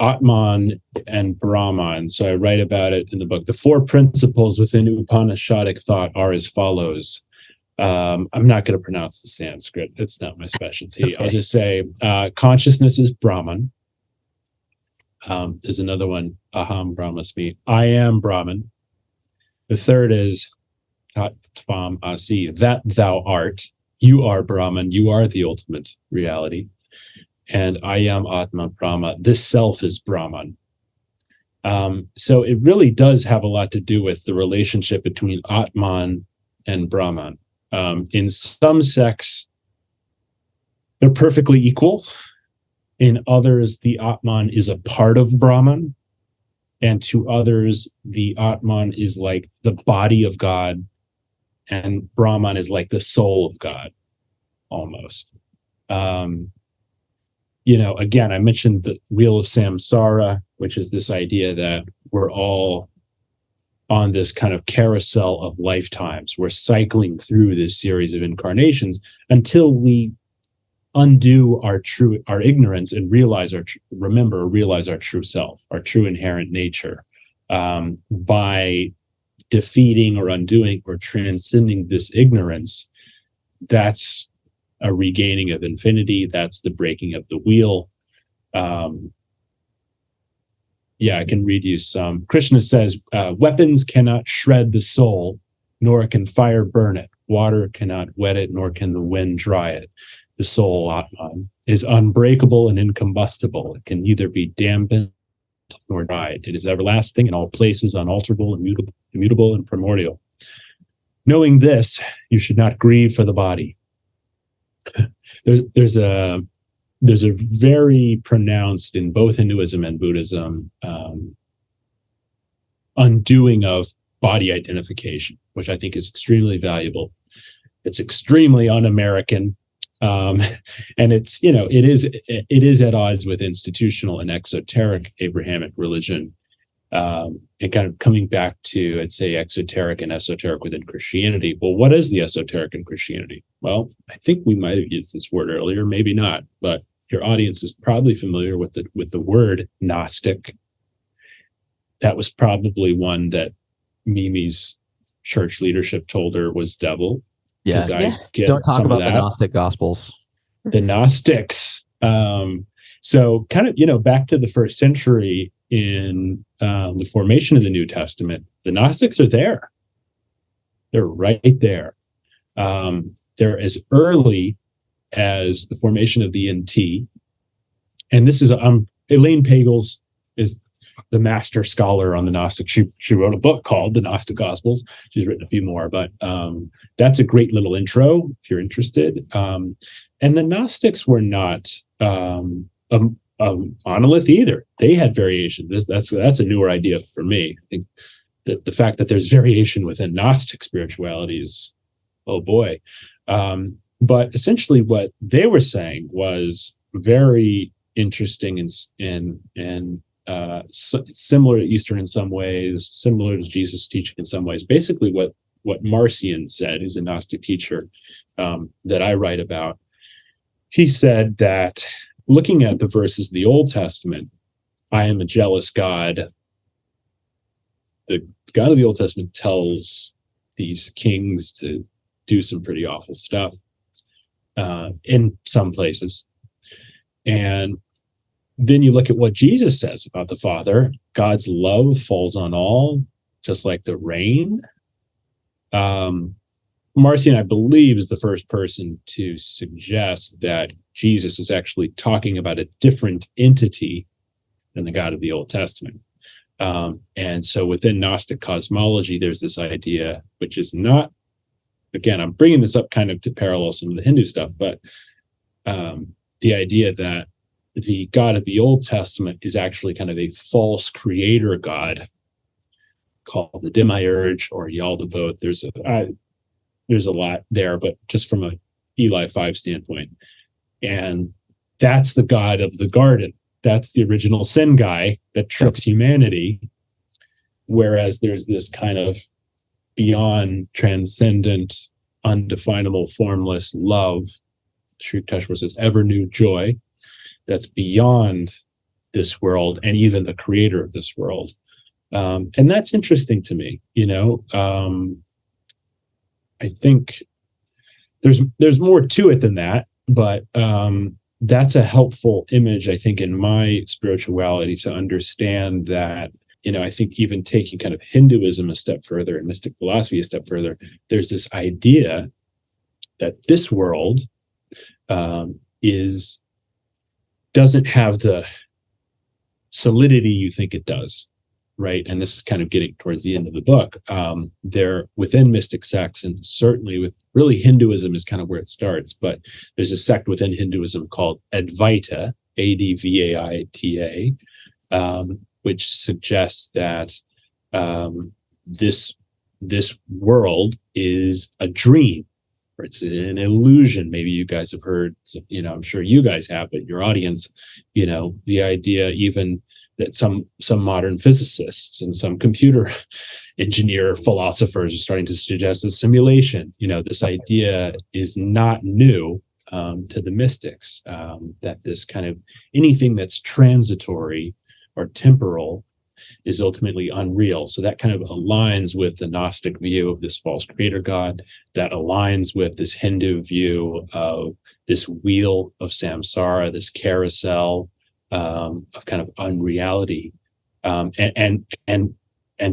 A: Atman and Brahman. So I write about it in the book. The 4 principles within Upanishadic thought are as follows. I'm not going to pronounce the Sanskrit. It's not my specialty. Okay. I'll just say consciousness is Brahman. There's another one, Aham Brahmasmi. I am Brahman. The third is Tat Tvam Asi, that thou art. You are Brahman. You are the ultimate reality. And I am Atma Brahma. This self is Brahman. So it really does have a lot to do with the relationship between Atman and Brahman. In some sects, they're perfectly equal. In others, the Atman is a part of Brahman. And to others, the Atman is like the body of God, and Brahman is like the soul of God, almost. Again, I mentioned the wheel of samsara, which is this idea that we're all on this kind of carousel of lifetimes. We're cycling through this series of incarnations until we undo our ignorance and realize our true self, our true inherent nature, by defeating or undoing or transcending this ignorance. That's a regaining of infinity. That's the breaking of the wheel. I can read you some. Krishna says, weapons cannot shred the soul, nor can fire burn it. Water cannot wet it, nor can the wind dry it. The soul, Atman, is unbreakable and incombustible. It can neither be dampened nor dried. It is everlasting in all places, unalterable, immutable, and primordial. Knowing this, you should not grieve for the body. There's a very pronounced, in both Hinduism and Buddhism, undoing of body identification, which I think is extremely valuable. It's extremely un-American, and it's it is at odds with institutional and exoteric Abrahamic religion, and kind of coming back to, I'd say, exoteric and esoteric within Christianity. Well, what is the esoteric in Christianity? well, I think we might have used this word earlier, maybe not, but your audience is probably familiar with the word Gnostic. That was probably one that Mimi's church leadership told her was devil.
C: Yeah.
A: I get
C: Don't talk
A: some
C: about
A: of
C: the
A: that.
C: Gnostic Gospels.
A: The Gnostics. So kind of, back to the first century in the formation of the New Testament, the Gnostics are there. They're right there. They're as early as the formation of the NT. And this is, Elaine Pagels is the master scholar on the Gnostic. She wrote a book called The Gnostic Gospels. She's written a few more, but that's a great little intro if you're interested. And the Gnostics were not a monolith either. They had variation. That's a newer idea for me. I think that the fact that there's variation within Gnostic spirituality is, oh boy. But essentially what they were saying was very interesting and similar to Eastern in some ways, similar to Jesus' teaching in some ways. Basically what Marcion said, who's a Gnostic teacher that I write about, he said that looking at the verses of the Old Testament, I am a jealous God. The God of the Old Testament tells these kings to do some pretty awful stuff in some places. And then you look at what Jesus says about the Father. God's love falls on all, just like the rain. Marcion, I believe, is the first person to suggest that Jesus is actually talking about a different entity than the God of the Old Testament. And so within Gnostic cosmology, there's this idea, which is not, again, I'm bringing this up kind of to parallel some of the Hindu stuff, but the idea that the God of the Old Testament is actually kind of a false creator God called the Demiurge or Yaldabaoth. There's a lot there, but just from a Eli 5 standpoint. And that's the God of the garden. That's the original sin guy that tricks humanity. Whereas there's this kind of beyond transcendent, undefinable, formless love, Sri Teshwar says, ever new joy, that's beyond this world and even the creator of this world. And that's interesting to me, I think there's more to it than that, but that's a helpful image, I think, in my spirituality to understand that, I think even taking kind of Hinduism a step further and mystic philosophy a step further, there's this idea that this world doesn't have the solidity you think it does, right? And this is kind of getting towards the end of the book. They're within mystic sects, and certainly with really Hinduism is kind of where it starts, but there's a sect within Hinduism called Advaita, Advaita, which suggests that this this world is a dream, or it's an illusion. Maybe you guys have heard, I'm sure you guys have, but your audience, the idea even that some modern physicists and some computer engineer philosophers are starting to suggest a simulation. This idea is not new to the mystics, that this kind of anything that's transitory or temporal is ultimately unreal. So that kind of aligns with the Gnostic view of this false creator God, that aligns with this Hindu view of this wheel of samsara, this carousel of kind of unreality, and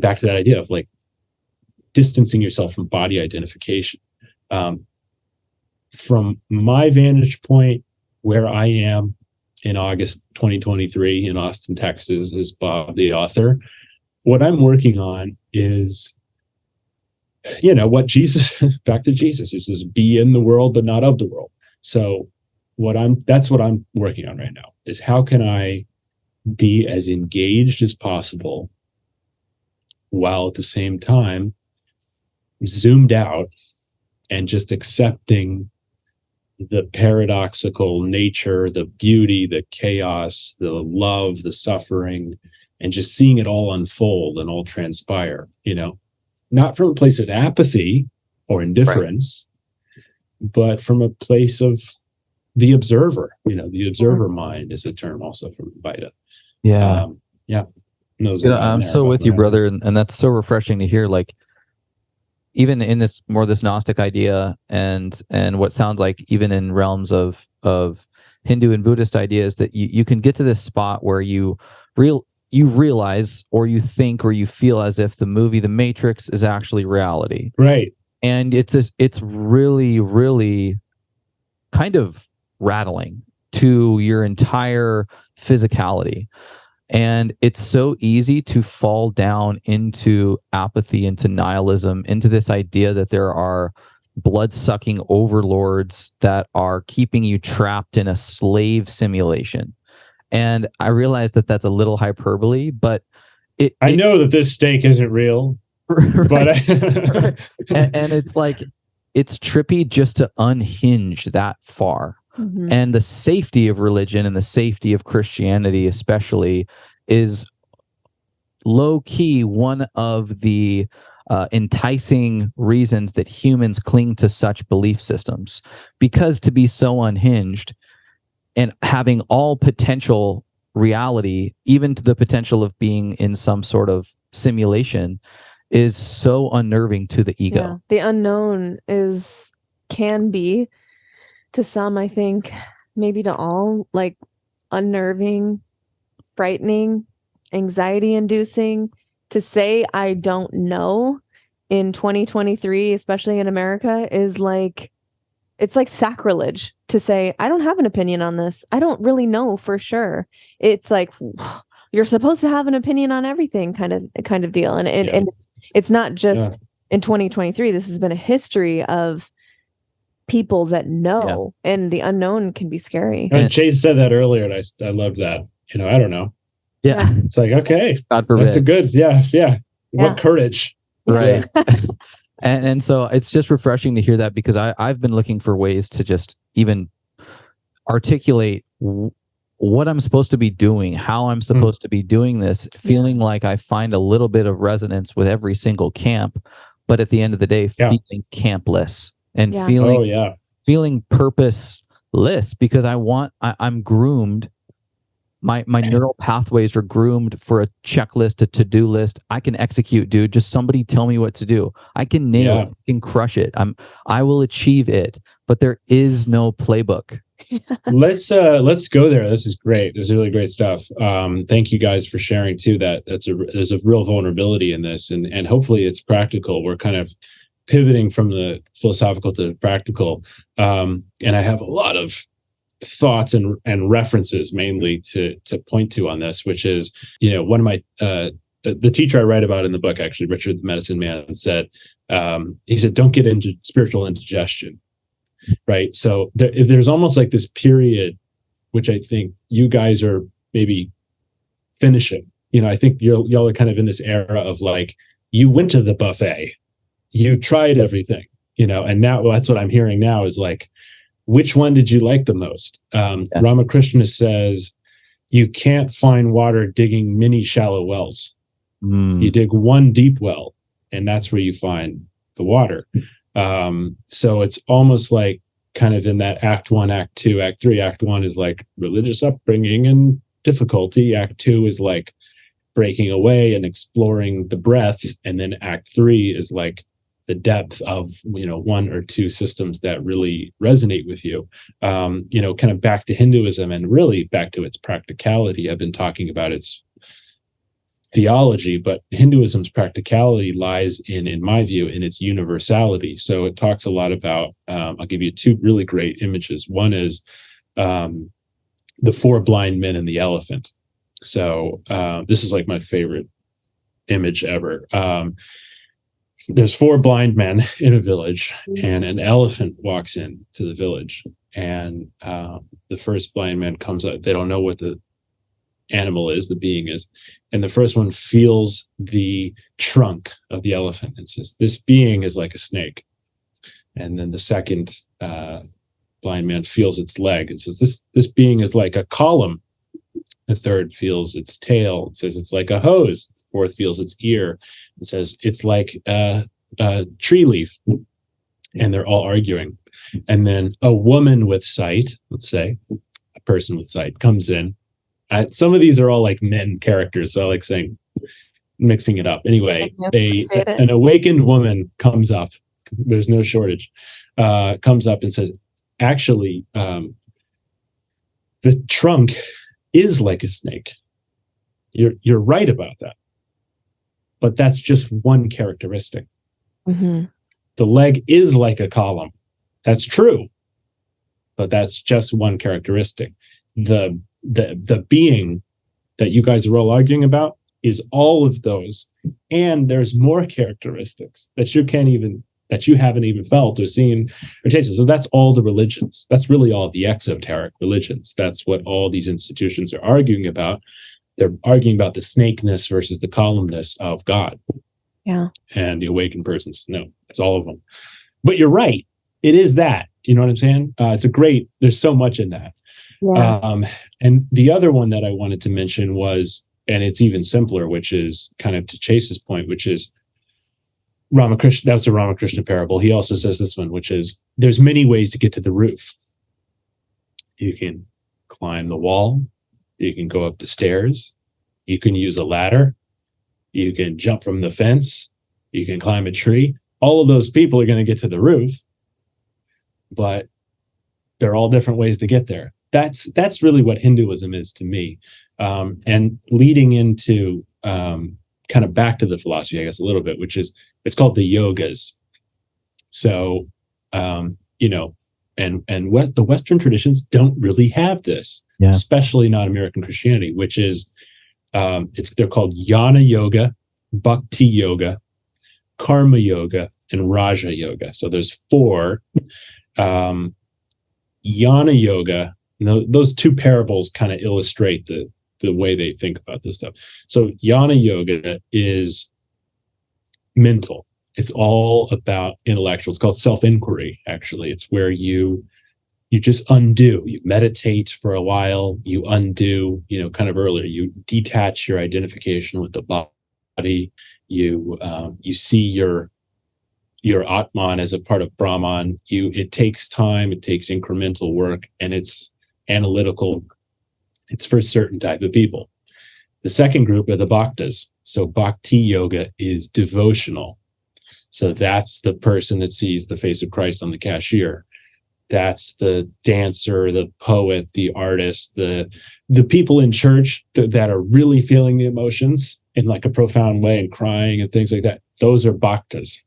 A: back to that idea of like distancing yourself from body identification. From my vantage point, where I am in August 2023 in Austin, Texas, as Bob, the author, what I'm working on is, what Jesus, back to Jesus, this is be in the world, but not of the world. So that's what I'm working on right now, is how can I be as engaged as possible while at the same time zoomed out and just accepting the paradoxical nature, the beauty, the chaos, the love, the suffering, and just seeing it all unfold and all transpire, not from a place of apathy or indifference, but from a place of the observer. The observer mind is a term also from Vita.
C: Yeah. I'm so with you, brother, and that's so refreshing to hear. Like, even in this Gnostic idea, and what sounds like even in realms of Hindu and Buddhist ideas, that you can get to this spot where you realize, or you think, or you feel as if the movie The Matrix is actually reality,
A: right?
C: And it's really, really kind of rattling to your entire physicality. And it's so easy to fall down into apathy, into nihilism, into this idea that there are blood-sucking overlords that are keeping you trapped in a slave simulation. And I realize that that's a little hyperbole, but
A: I know that this steak isn't real.
C: Right,
A: but
C: right. And it's like, it's trippy just to unhinge that far.
B: Mm-hmm.
C: And the safety of religion, and the safety of Christianity especially, is low-key one of the enticing reasons that humans cling to such belief systems. Because to be so unhinged and having all potential reality, even to the potential of being in some sort of simulation, is so unnerving to the ego.
B: Yeah. The unknown can be, to some, I think, maybe to all, like unnerving, frightening, anxiety-inducing. To say I don't know in 2023, especially in America, is like, it's like sacrilege to say, I don't have an opinion on this. I don't really know for sure. It's like, you're supposed to have an opinion on everything kind of deal. And it's not just in 2023. This has been a history of people that know, and the unknown can be scary.
A: And Chase said that earlier, and I loved that. I don't know.
C: Yeah.
A: It's like, okay,
C: God forbid.
A: That's a good, what courage.
C: Right. And so it's just refreshing to hear that, because I've been looking for ways to just even articulate what I'm supposed to be doing, how I'm supposed to be doing this, feeling like I find a little bit of resonance with every single camp, but at the end of the day, feeling campless and feeling purposeless, because I'm groomed. My neural pathways are groomed for a checklist, a to-do list. I can execute, dude. Just somebody tell me what to do. I can nail it. I can crush it. I will achieve it. But there is no playbook.
A: Let's go there. This is great. This is really great stuff. Thank you guys for sharing too. There's a real vulnerability in this, and hopefully it's practical. We're kind of pivoting from the philosophical to the practical, and I have a lot of thoughts and references mainly to point to on this, which is, one of my the teacher I write about in the book, actually, Richard the Medicine Man, said, he said, don't get into spiritual indigestion, right? So there's almost like this period, which I think you guys are maybe finishing. I think y'all are kind of in this era of like, you went to the buffet, you tried everything, and now that's what I'm hearing now is like, which one did you like the most? Ramakrishna says, you can't find water digging many shallow wells. You dig one deep well, and that's where you find the water. So it's almost like kind of in that Act 1, Act 2, Act 3. Act 1 is like religious upbringing and difficulty. Act 2 is like breaking away and exploring the breath. And then Act 3 is like the depth of, one or two systems that really resonate with you, kind of back to Hinduism and really back to its practicality. I've been talking about its theology, but Hinduism's practicality lies in my view, in its universality. So it talks a lot about, I'll give you two really great images. One is the four blind men and the elephant. So this is like my favorite image ever. There's four blind men in a village, and an elephant walks into the village, and the first blind man comes out. They don't know what the animal is, the being is, and the first one feels the trunk of the elephant and says, this being is like a snake. And then the second blind man feels its leg and says, this being is like a column. The third feels its tail and says, it's like a hose. Fourth feels its ear and says, it's like a tree leaf. And they're all arguing. And then a woman with sight, let's say a person with sight, comes in. Some of these are all like men characters, so I like saying, mixing it up. Anyway, an awakened woman comes up. There's no shortage. Comes up and says, actually, the trunk is like a snake. You're right about that. But that's just one characteristic.
B: Mm-hmm.
A: The leg is like a column. That's true. But that's just one characteristic. The being that you guys are all arguing about is all of those. And there's more characteristics that you haven't even felt or seen or tasted. So that's all the religions. That's really all the exoteric religions. That's what all these institutions are arguing about. They're arguing about the snakeness versus the columnness of God.
B: Yeah.
A: And the awakened person says, no, it's all of them. But you're right. It is that. You know what I'm saying? There's so much in that.
B: Yeah.
A: And the other one that I wanted to mention was, and it's even simpler, which is kind of to Chase's point, which is Ramakrishna. That was a Ramakrishna parable. He also says this one, which is there's many ways to get to the roof. You can climb the wall. You can go up the stairs. You can use a ladder. You can jump from the fence. You can climb a tree. All of those people are going to get to the roof, but they're all different ways to get there. That's really what Hinduism is to me. And leading into kind of back to the philosophy, I guess, a little bit, which is it's called the yogas. So, and what the Western traditions don't really have this, especially not American Christianity, which is they're called Jnana Yoga, Bhakti Yoga, Karma Yoga, and Raja Yoga. So there's 4. Jnana Yoga. Those 2 parables kind of illustrate the way they think about this stuff. So Jnana Yoga is mental. It's all about intellectual. It's called self-inquiry, actually. It's where you just undo. You meditate for a while. You undo, kind of earlier. You detach your identification with the body. You see your Atman as a part of Brahman. It takes time. It takes incremental work, and it's analytical. It's for a certain type of people. The second group are the bhaktas. So bhakti yoga is devotional. So that's the person that sees the face of Christ on the cashier. That's the dancer, the poet, the artist, the people in church that are really feeling the emotions in like a profound way and crying and things like that. Those are bhaktas.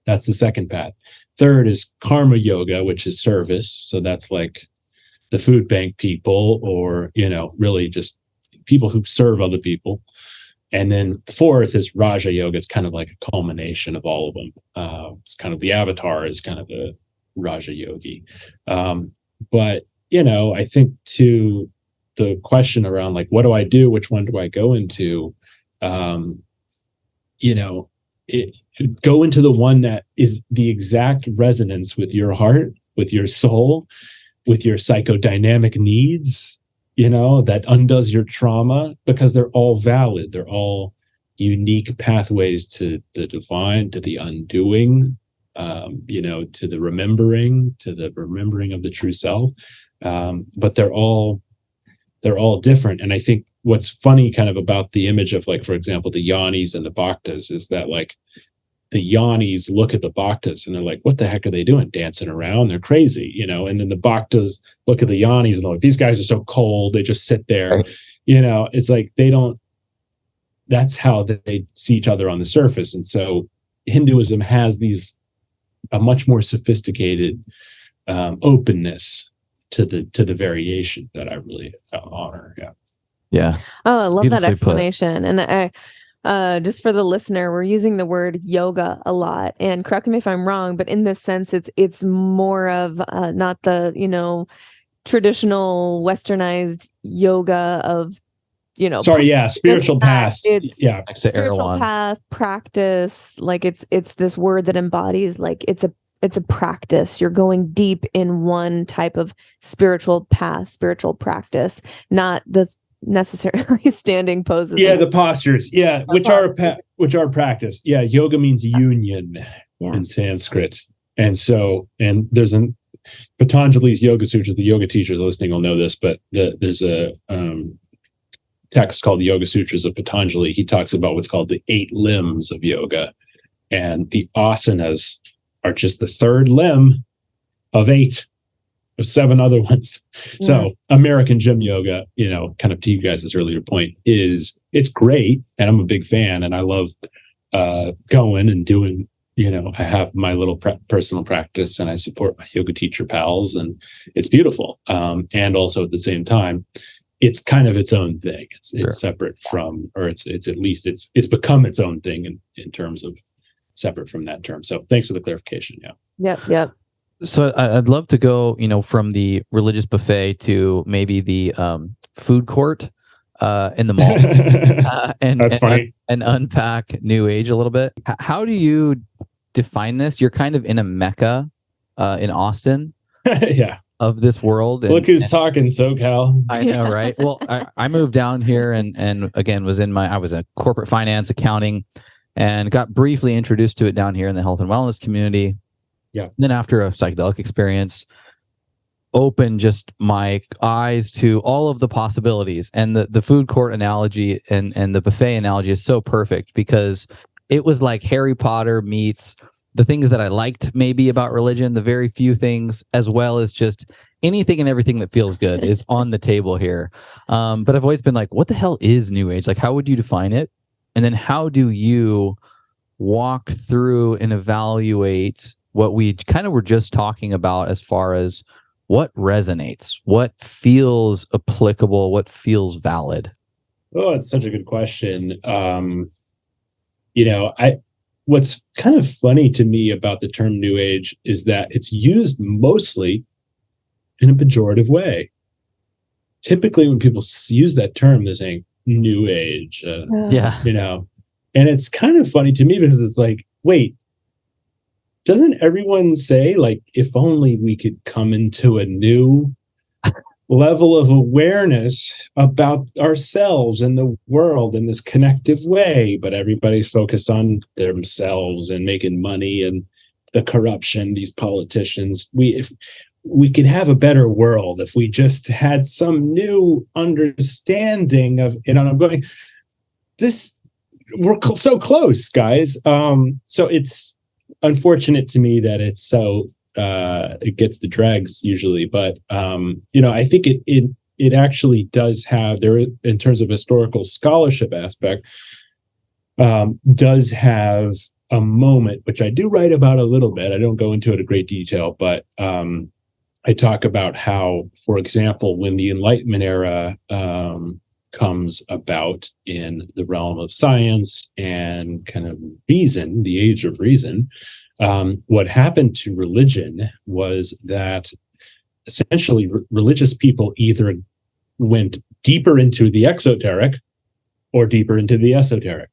A: That's the second path. Third is karma yoga, which is service. So that's like the food bank people, or, really just people who serve other people. And then the fourth is Raja Yoga. It's kind of like a culmination of all of them. It's kind of the Avatar is kind of a Raja Yogi. But, I think to the question around like, what do I do? Which one do I go into? Go into the one that is the exact resonance with your heart, with your soul, with your psychodynamic needs, that undoes your trauma, because they're all valid. They're all unique pathways to the divine, to the undoing, to the remembering of the true self. But they're all different. And I think what's funny kind of about the image of, like, for example, the Yanis and the Bhaktas is that, like, the Yanis look at the Bhaktas and they're like, what the heck are they doing? Dancing around? They're crazy, and then the Bhaktas look at the Yanis and they're like, these guys are so cold. They just sit there, right. It's like that's how they see each other on the surface. And so Hinduism has a much more sophisticated openness to the variation that I really honor.
C: Yeah.
B: Oh, I love that explanation. And just for the listener, we're using the word yoga a lot, and correct me if I'm wrong, but in this sense, it's more of not the traditional westernized yoga of
A: spiritual path.
B: It's spiritual path practice. Like it's this word that embodies, like it's a practice. You're going deep in one type of spiritual path, spiritual practice, not the necessarily standing poses.
A: The postures. Which are practice. Yoga means union in Sanskrit, And there's an Patanjali's Yoga Sutras. The yoga teachers listening will know this, but there's a text called the Yoga Sutras of Patanjali. He talks about what's called the 8 limbs of yoga, and the asanas are just the third limb of 8 of 7 other ones. Yeah. So American gym yoga, kind of to you guys' earlier point, it's great, and I'm a big fan, and I love going and doing. I have my little personal practice, and I support my yoga teacher pals, and it's beautiful. And also at the same time, it's kind of its own thing. It's sure. Separate from, or it's at least it's become its own thing in terms of separate from that term. So thanks for the clarification. Yeah.
B: Yep.
C: So I'd love to go, from the religious buffet to maybe the food court in the mall, and
A: that's funny.
C: And unpack New Age a little bit. How do you define this? You're kind of in a mecca in Austin.
A: Yeah.
C: Of this world.
A: Look who's talking, SoCal.
C: I know, right? Well, I moved down here and again I was in corporate finance, accounting, and got briefly introduced to it down here in the health and wellness community.
A: Yeah.
C: Then after a psychedelic experience, opened just my eyes to all of the possibilities. And the food court analogy and the buffet analogy is so perfect, because it was like Harry Potter meets the things that I liked maybe about religion, the very few things, as well as just anything and everything that feels good is on the table here. But I've always been like, what the hell is New Age? Like, how would you define it? And then how do you walk through and evaluate what we kind of were just talking about as far as what resonates, what feels applicable, what feels valid?
A: Oh, it's such a good question. What's kind of funny to me about the term New Age is that it's used mostly in a pejorative way. Typically, when people use that term, they're saying New Age.
C: Yeah.
A: And it's kind of funny to me, because it's like, wait, doesn't everyone say, like, if only we could come into a new level of awareness about ourselves and the world in this connective way, but everybody's focused on themselves and making money and the corruption, these politicians. If we could have a better world if we just had some new understanding of, I'm going, we're so close, guys. So it's unfortunate to me that it's so it gets the drags usually, but I think it actually does have, there in terms of historical scholarship aspect, does have a moment, which I do write about a little bit. I don't go into it in great detail, but I talk about how, for example, when the Enlightenment era comes about in the realm of science and kind of reason, the age of reason, what happened to religion was that essentially religious people either went deeper into the exoteric or deeper into the esoteric.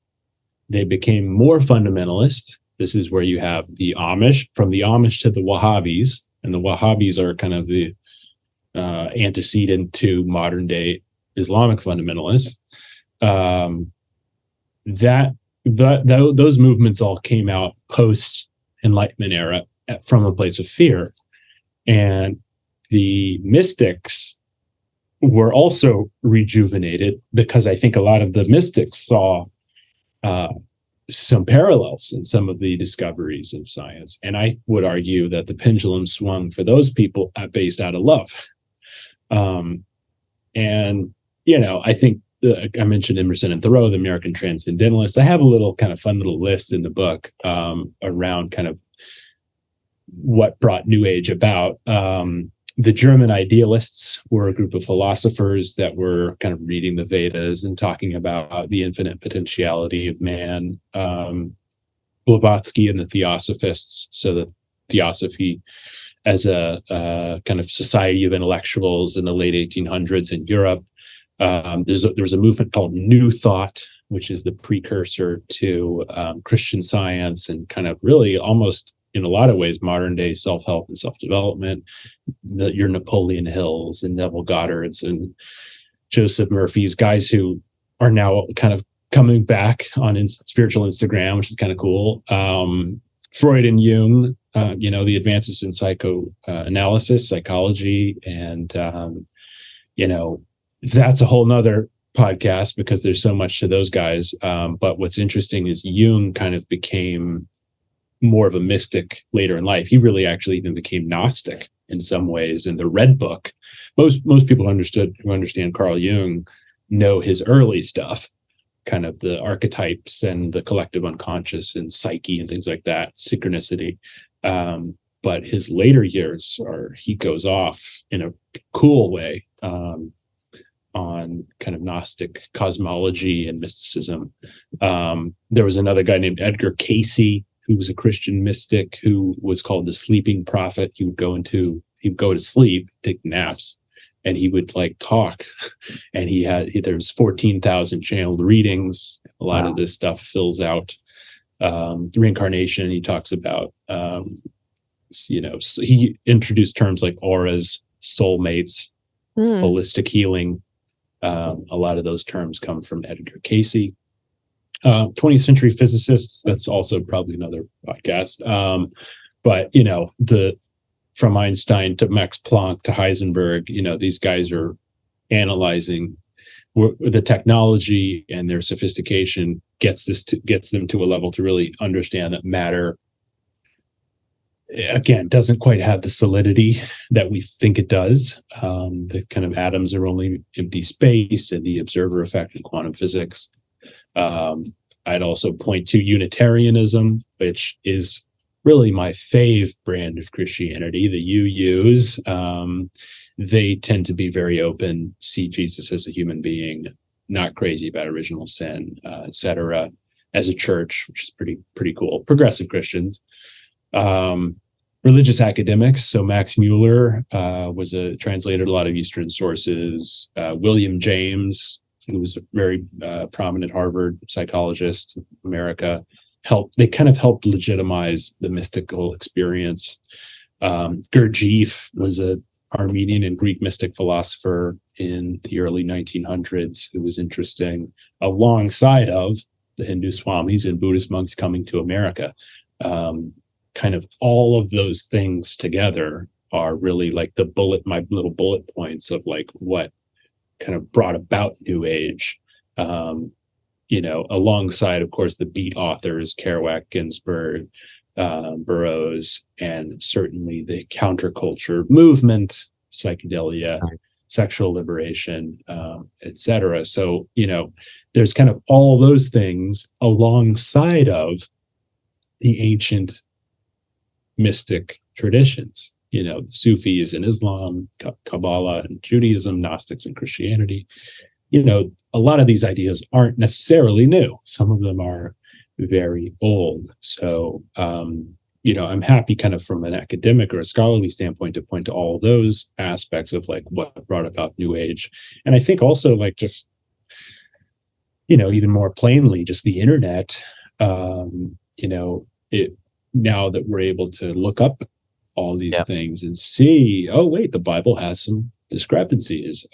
A: They became more fundamentalist. This is where you have the Amish, from the Amish to the Wahhabis, and the Wahhabis are kind of the antecedent to modern day Islamic fundamentalists. Those movements all came out post Enlightenment era from a place of fear, and the mystics were also rejuvenated, because I think a lot of the mystics saw some parallels in some of the discoveries of science. And I would argue that the pendulum swung for those people based out of love. And, I think I mentioned Emerson and Thoreau, the American transcendentalists. I have a little kind of fun little list in the book around kind of what brought New Age about. The German idealists were a group of philosophers that were kind of reading the Vedas and talking about the infinite potentiality of man. Blavatsky and the Theosophists, so the Theosophy as a kind of society of intellectuals in the late 1800s in Europe. There was a movement called New Thought, which is the precursor to Christian Science, and kind of really almost in a lot of ways modern day self-help and self-development. Your Napoleon Hills and Neville Goddards and Joseph Murphy's, guys who are now kind of coming back on spiritual Instagram, which is kind of cool. Freud and Jung, the advances in psychoanalysis, psychology, and that's a whole nother podcast because there's so much to those guys. But what's interesting is Jung kind of became more of a mystic later in life. He really actually even became Gnostic in some ways. In the Red Book, most people who understand Carl Jung know his early stuff, kind of the archetypes and the collective unconscious and psyche and things like that, synchronicity. But his later years he goes off in a cool way on kind of Gnostic cosmology and mysticism. There was another guy named Edgar Cayce, who was a Christian mystic who was called the sleeping prophet. He would go to sleep, take naps, and he would like talk. And there's 14,000 channeled readings. A lot of this stuff fills out reincarnation. He talks about, he introduced terms like auras, soulmates, holistic healing. A lot of those terms come from Edgar Cayce. 20th century physicists, that's also probably another podcast. But from Einstein to Max Planck to Heisenberg, these guys are analyzing the technology, and their sophistication gets them to a level to really understand that matter, again, doesn't quite have the solidity that we think it does. The kind of atoms are only empty space, and the observer effect in quantum physics. I'd also point to Unitarianism, which is really my fave brand of Christianity, the UUs. They tend to be very open, see Jesus as a human being, not crazy about original sin, etc. As a church, which is pretty cool. Progressive Christians. Religious academics. So Max Mueller translated a lot of Eastern sources. William James, who was a very prominent Harvard psychologist in America, helped legitimize the mystical experience. Gurdjieff was an Armenian and Greek mystic philosopher in the early 1900s who was interesting, alongside of the Hindu swamis and Buddhist monks coming to America. Kind of all of those things together are really like my little bullet points of like what kind of brought about New Age, alongside, of course, the beat authors, Kerouac, Ginsberg, Burroughs, and certainly the counterculture movement, psychedelia, sexual liberation, etc. So, there's kind of all those things alongside of the ancient mystic traditions. Sufis in Islam, Kabbalah and Judaism, Gnostics and Christianity. A lot of these ideas aren't necessarily new. Some of them are very old. So, I'm happy kind of from an academic or a scholarly standpoint to point to all those aspects of like what brought about New Age. And I think also like just, even more plainly, just the internet, now that we're able to look up all these things and see, oh, wait, the Bible has some discrepancies.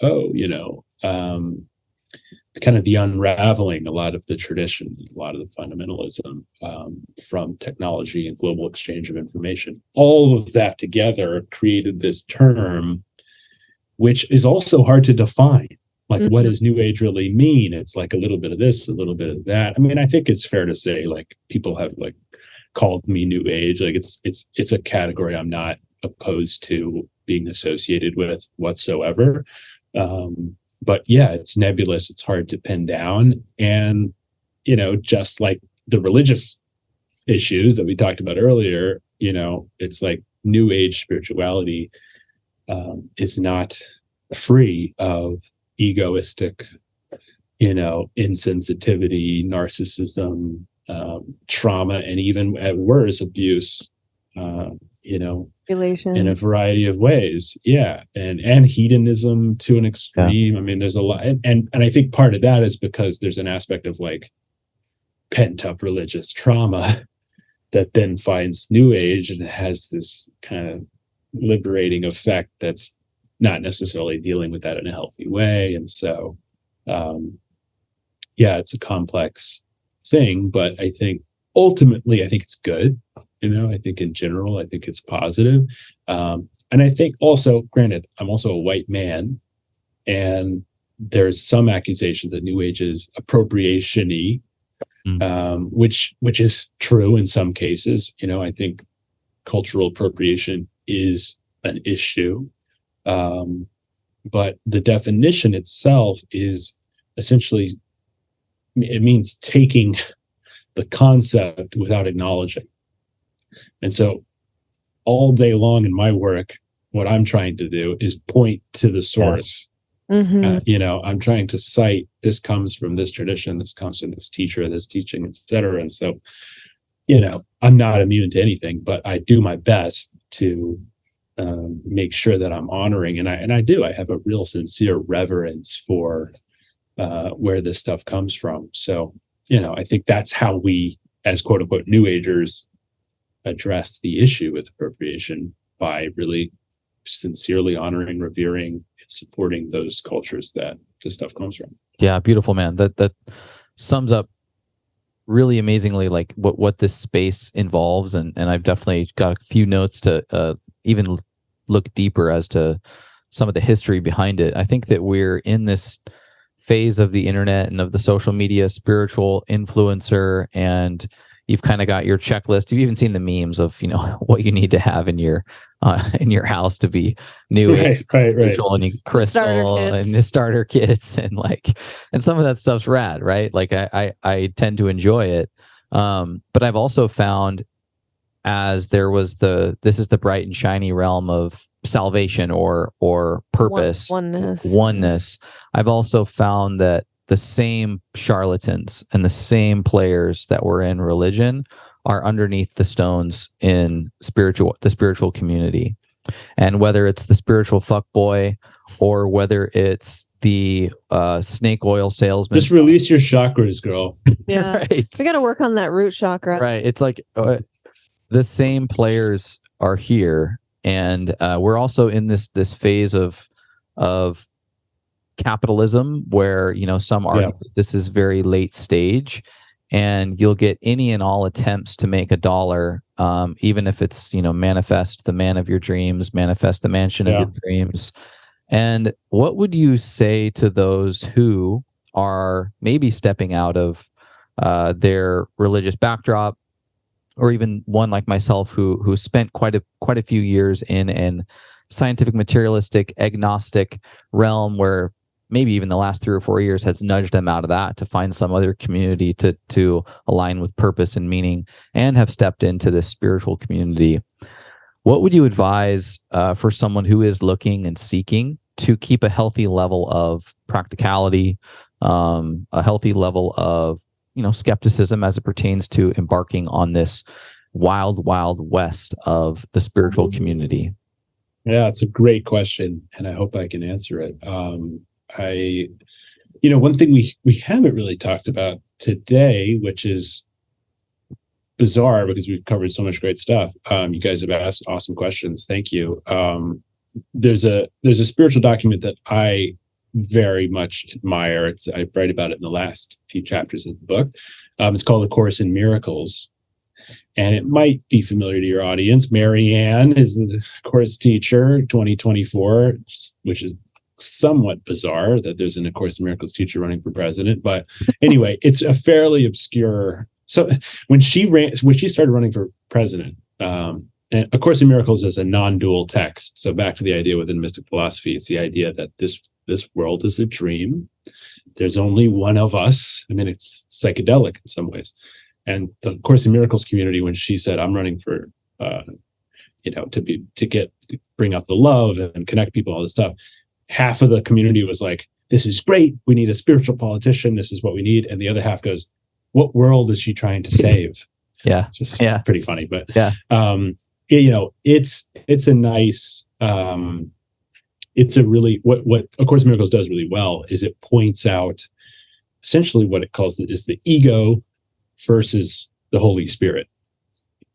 A: Kind of the unraveling a lot of the tradition, a lot of the fundamentalism from technology and global exchange of information. All of that together created this term, which is also hard to define. Like, what does New Age really mean? It's like a little bit of this, a little bit of that. I mean, I think it's fair to say, like, people have like called me New Age. Like, it's a category I'm not opposed to being associated with whatsoever. But yeah, it's nebulous. It's hard to pin down. And, just like the religious issues that we talked about earlier, it's like New Age spirituality is not free of egoistic, insensitivity, narcissism, trauma, and even at worst, abuse,
B: Relation.
A: in a variety of ways. Yeah. And hedonism to an extreme. I mean, there's a lot. And I think part of that is because there's an aspect of like pent up religious trauma that then finds New Age and has this kind of liberating effect that's not necessarily dealing with that in a healthy way. And so, it's a complex thing, but I think ultimately, I think it's good. I think in general, I think it's positive. And I think also, granted, I'm also a white man, and there's some accusations that New Age is appropriation-y, which is true in some cases. I think cultural appropriation is an issue. But the definition itself is essentially, it means taking the concept without acknowledging. And so all day long in my work, what I'm trying to do is point to the source. I'm trying to cite, this comes from this tradition, this comes from this teacher, this teaching, etc. And so, I'm not immune to anything, but I do my best to make sure that I'm honoring, and I do. I have a real sincere reverence for where this stuff comes from. So, I think that's how we, as quote unquote New Agers, address the issue with appropriation, by really sincerely honoring, revering, and supporting those cultures that this stuff comes from. Yeah,
C: beautiful, man. That sums up really amazingly like what this space involves, and I've definitely got a few notes to even look deeper as to some of the history behind it. I think that we're in this phase of the internet and of the social media spiritual influencer, and you've kind of got your checklist. You've even seen the memes of what you need to have in your house to be new,
A: right.
C: And crystal and the starter kits, and some of that stuff's rad, right? Like I tend to enjoy it, but I've also found, as there was this is the bright and shiny realm of salvation or purpose, oneness. I've also found that the same charlatans and the same players that were in religion are underneath the stones in the spiritual community. And whether it's the spiritual fuckboy or whether it's the snake oil salesman,
A: just release your chakras, girl.
B: Yeah, right. So you got to work on that root chakra.
C: Right. It's like the same players are here, and we're also in this phase of capitalism where some argue that this is very late stage, and you'll get any and all attempts to make $1, even if it's manifest the man of your dreams, manifest the mansion of your dreams. And what would you say to those who are maybe stepping out of their religious backdrop, or even one like myself who spent quite a few years in an scientific, materialistic, agnostic realm, where maybe even the last 3 or 4 years has nudged them out of that to find some other community to align with purpose and meaning, and have stepped into this spiritual community? What would you advise for someone who is looking and seeking to keep a healthy level of practicality, a healthy level of skepticism as it pertains to embarking on this wild west of the spiritual community?
A: Yeah, it's a great question, and I hope I can answer it. One thing we haven't really talked about today, which is bizarre because we've covered so much great stuff. You guys have asked awesome questions. Thank you. There's a spiritual document that I very much admire. I write about it in the last few chapters of the book. It's called A Course in Miracles. And it might be familiar to your audience. Mary Ann is the course teacher, 2024, which is somewhat bizarre that there's an A Course in Miracles teacher running for president. But anyway, it's a fairly obscure. So when she started running for president, and A Course in Miracles is a non-dual text. So back to the idea within mystic philosophy, it's the idea that this world is a dream. There's only one of us. I mean, it's psychedelic in some ways. And the Course in Miracles community, when she said, I'm running for, to bring up the love and connect people, all this stuff, half of the community was like, this is great. We need a spiritual politician. This is what we need. And the other half goes, what world is she trying to save?
C: Yeah.
A: Just pretty funny, but it's a nice, it's a really, what A Course in Miracles does really well is it points out essentially what it calls is the ego versus the Holy Spirit.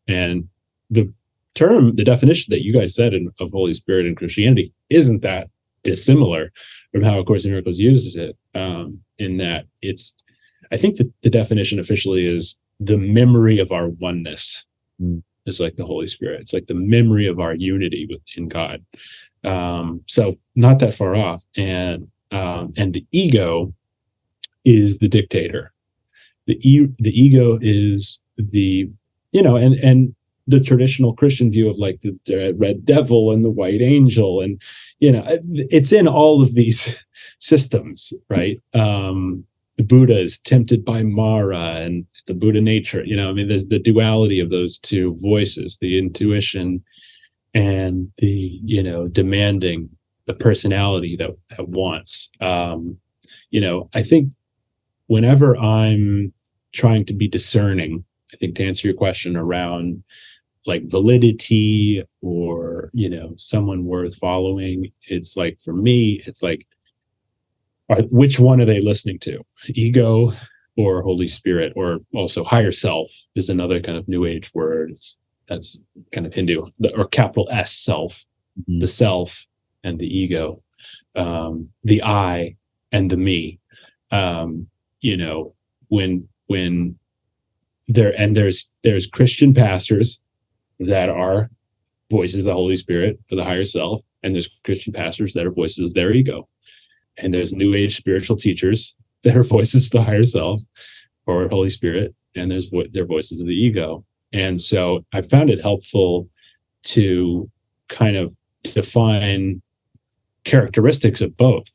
A: And the definition that you guys said of Holy Spirit in Christianity isn't that dissimilar from how A Course in Miracles uses it, in that I think that the definition officially is the memory of our oneness. is like the Holy Spirit. It's like the memory of our unity within God. So not that far off. And the ego is the dictator. The ego is the, and the traditional Christian view of like the red devil and the white angel. And, it's in all of these systems, right? The Buddha is tempted by Mara and the Buddha nature, there's the duality of those two voices, the intuition and the, demanding, the personality that wants. I think whenever I'm trying to be discerning, I think to answer your question around like validity or, someone worth following, it's like, for me, it's like, which one are they listening to? Ego or Holy Spirit, or also higher self is another kind of new age word. That's kind of Hindu, or capital S self, the self and the ego, the I and the me. When there's Christian pastors that are voices of the Holy Spirit or the higher self, and there's Christian pastors that are voices of their ego. And there's new age spiritual teachers that are voices of the higher self or Holy Spirit, and their voices of the ego. And so I found it helpful to kind of define characteristics of both.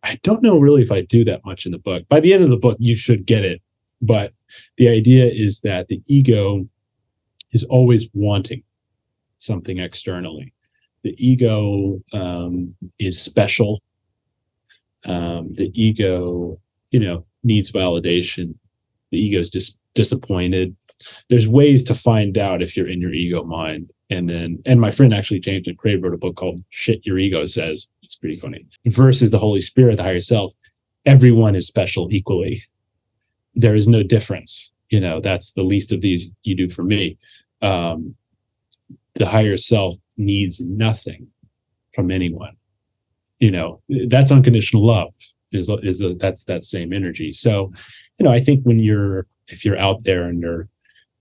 A: I don't know really if I do that much in the book. By the end of the book, you should get it. But the idea is that the ego is always wanting something externally. The ego is special. The ego, needs validation. The ego is just disappointed. There's ways to find out if you're in your ego mind. And my friend actually, James McCrae, wrote a book called Shit Your Ego Says. It's pretty funny. Versus the Holy Spirit, the higher self, everyone is special equally. There is no difference. That's the least of these you do for me. The higher self needs nothing from anyone. That's unconditional love. That's that same energy. So, I think if you're out there and you're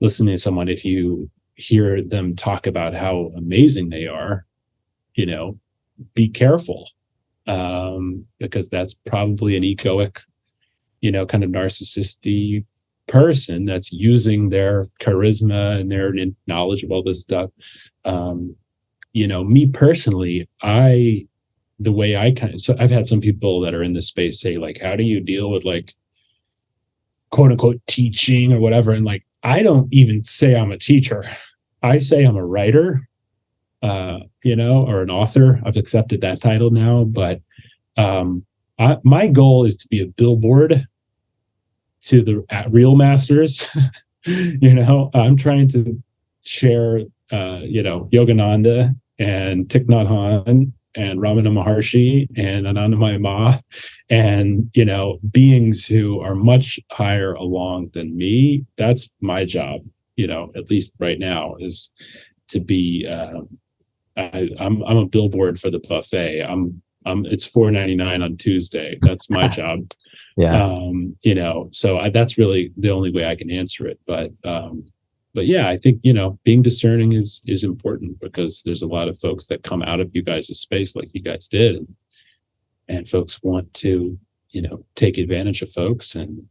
A: listening to someone, if you hear them talk about how amazing they are, be careful, because that's probably an egoic, kind of narcissistic person that's using their charisma and their knowledge of all this stuff. Me personally, the way so I've had some people that are in this space say, like, how do you deal with like quote unquote teaching or whatever? And like, I don't even say I'm a teacher. I say I'm a writer, or an author. I've accepted that title now, but my goal is to be a billboard to the real masters. I'm trying to share, Yogananda and Thich Nhat Hanh and Ramana Maharshi and Anandamayi Ma, and beings who are much higher along than me. That's my job, at least right now, is to be I'm a billboard for the buffet. It's $4.99 on Tuesday. That's my job. Yeah. So that's really the only way I can answer it. But yeah, I think, being discerning is important, because there's a lot of folks that come out of you guys' space like you guys did. And folks want to, take advantage of folks. And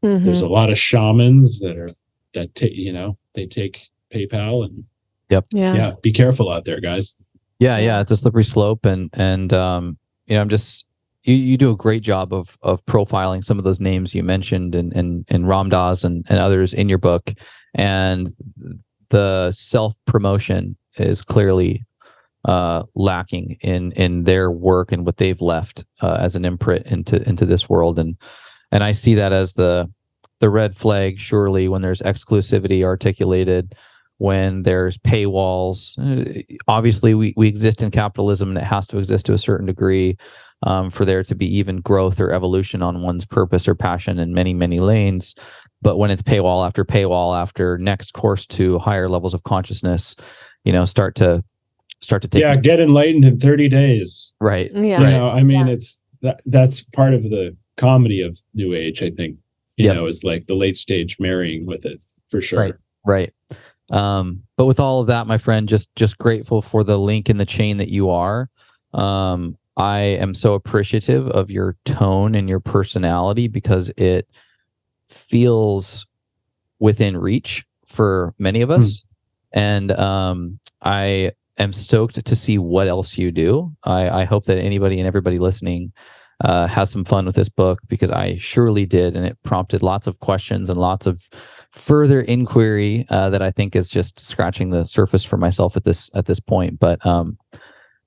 A: there's a lot of shamans they take PayPal and yeah, be careful out there, guys.
C: Yeah. It's a slippery slope. And I'm just, you do a great job of profiling some of those names you mentioned and Ram Dass and others in your book. And the self-promotion is clearly lacking in their work and what they've left as an imprint into this world. And I see that as the red flag, surely, when there's exclusivity articulated, when there's paywalls. Obviously, we exist in capitalism, and it has to exist to a certain degree for there to be even growth or evolution on one's purpose or passion in many, many lanes. But when it's paywall after next course to higher levels of consciousness, start to take
A: get enlightened in 30 days.
C: Right.
B: Yeah.
A: It's that's part of the comedy of New Age, I think. Is like the late stage marrying with it, for sure.
C: Right. But with all of that, my friend, just grateful for the link in the chain that you are. I am so appreciative of your tone and your personality because it feels within reach for many of us. And I am stoked to see what else you do. I hope that anybody and everybody listening has some fun with this book, because I surely did, and it prompted lots of questions and lots of further inquiry that I think is just scratching the surface for myself at this point. But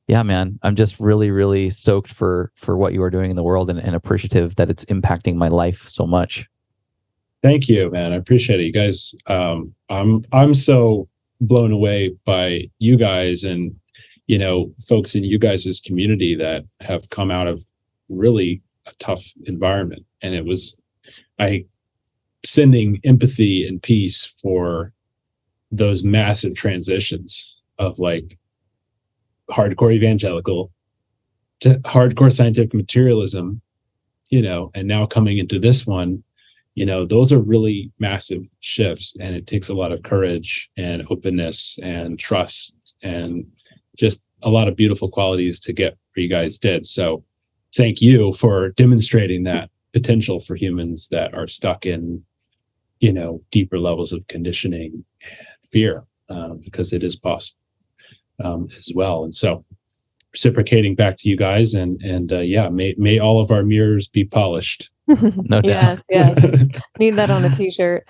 C: yeah, man, I'm just really, really stoked for what you are doing in the world, and appreciative that it's impacting my life so much.
A: Thank you, man. I appreciate it, you guys. I'm so blown away by you guys, and folks in you guys' community that have come out of really a tough environment. And I sending empathy and peace for those massive transitions of like hardcore evangelical to hardcore scientific materialism, and now coming into this one. Those are really massive shifts, and it takes a lot of courage and openness and trust and just a lot of beautiful qualities to get where you guys did. So thank you for demonstrating that potential for humans that are stuck in, deeper levels of conditioning and fear, because it is possible as well. And so reciprocating back to you guys, and yeah, may all of our mirrors be polished.
C: No doubt.
B: Yes. Need that on a t-shirt.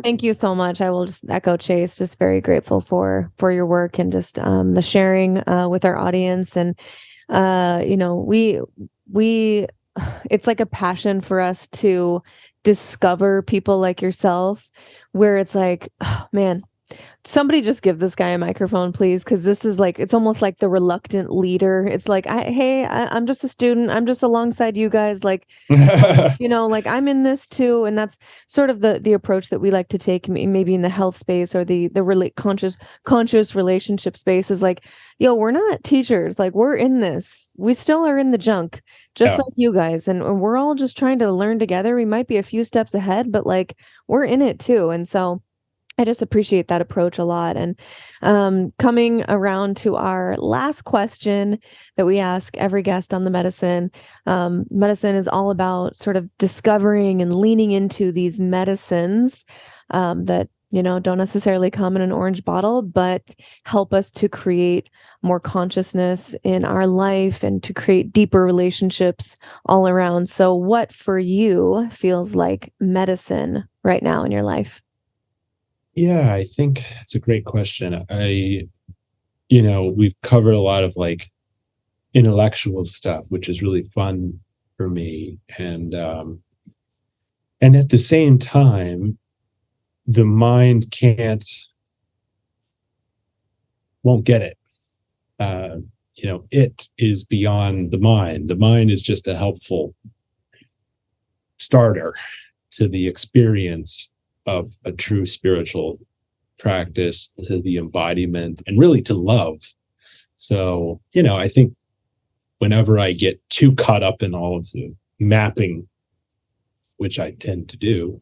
B: Thank you so much. I will just echo Chase, just very grateful for your work and just the sharing with our audience. And we it's like a passion for us to discover people like yourself, where it's like, oh, man, somebody just give this guy a microphone, please, because this is like, it's almost like the reluctant leader. It's like, I'm just a student. I'm just alongside you guys. Like, like I'm in this too. And that's sort of the approach that we like to take, maybe in the health space or the conscious relationship space, is like, we're not teachers. Like, we're in this. We still are in the junk, just like you guys. And we're all just trying to learn together. We might be a few steps ahead, but like, we're in it too. And so I just appreciate that approach a lot. And coming around to our last question that we ask every guest on the Medicin. Medicin is all about sort of discovering and leaning into these medicines that, don't necessarily come in an orange bottle, but help us to create more consciousness in our life and to create deeper relationships all around. So what for you feels like medicine right now in your life?
A: Yeah, I think it's a great question. We've covered a lot of like intellectual stuff, which is really fun for me. And at the same time, the mind won't get it. It is beyond the mind. The mind is just a helpful starter to the experience of a true spiritual practice, to the embodiment, and really to love. So, I think whenever I get too caught up in all of the mapping, which I tend to do,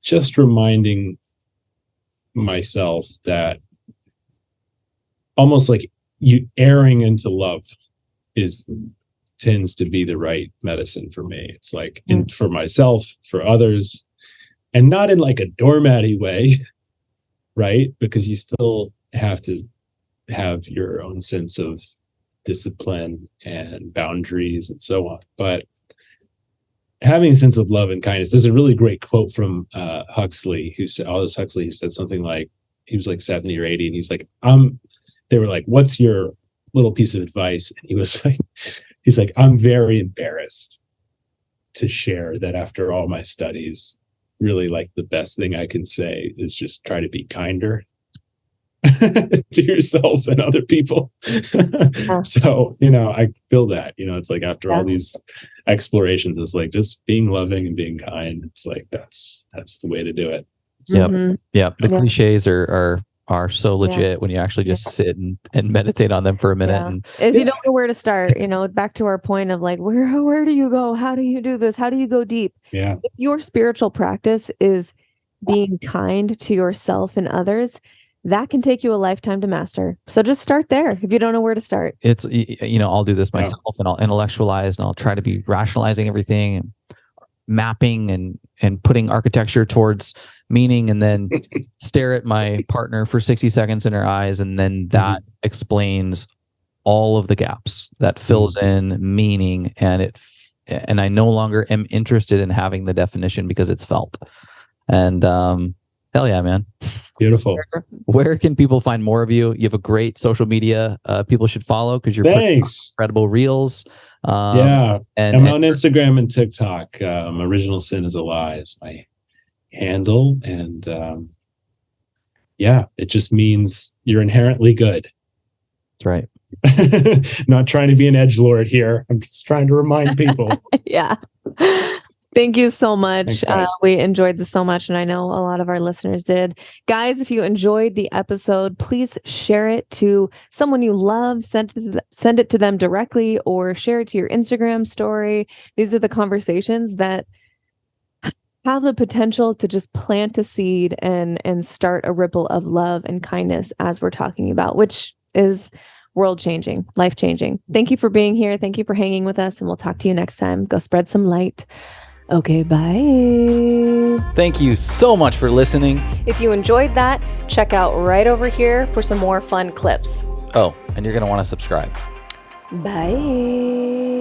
A: just reminding myself that almost like you erring into love tends to be the right medicine for me. It's like for myself, for others, and not in like a doormatty way, right? Because you still have to have your own sense of discipline and boundaries and so on. But having a sense of love and kindness, there's a really great quote from Huxley, Aldous Huxley, who said something like, he was like 70 or 80, and he's like, they were like, what's your little piece of advice? And he's like, I'm very embarrassed to share that after all my studies, really like the best thing I can say is just try to be kinder to yourself and other people. So, I feel that, it's like after all these explorations, it's like just being loving and being kind. It's like, that's the way to do it.
C: So. Yep. The cliches are so legit when you actually just sit and meditate on them for a minute. And
B: if you don't know where to start, back to our point of like, where do you go? How do you do this? How do you go deep?
A: Yeah.
B: If your spiritual practice is being kind to yourself and others, that can take you a lifetime to master. So just start there if you don't know where to start.
C: It's, I'll do this myself and I'll intellectualize and I'll try to be rationalizing everything and mapping and putting architecture towards meaning, and then stare at my partner for 60 seconds in her eyes. And then that explains all of the gaps, that fills in meaning, and I no longer am interested in having the definition because it's felt. And hell yeah, man.
A: Beautiful.
C: Where can people find more of you? You have a great social media people should follow because you're putting incredible reels.
A: And I'm on Instagram and TikTok. Original Sin is a Lie is my handle. And it just means you're inherently good.
C: That's right.
A: Not trying to be an edgelord here. I'm just trying to remind people.
B: Yeah. Thank you so much.
A: Thanks,
B: we enjoyed this so much, and I know a lot of our listeners did. Guys, if you enjoyed the episode, please share it to someone you love. Send it to them directly, or share it to your Instagram story. These are the conversations that have the potential to just plant a seed and start a ripple of love and kindness, as we're talking about, which is world-changing, life-changing. Thank you for being here. Thank you for hanging with us, and we'll talk to you next time. Go spread some light. Okay, bye.
C: Thank you so much for listening.
B: If you enjoyed that, check out right over here for some more fun clips.
C: Oh, and you're going to want to subscribe.
B: Bye.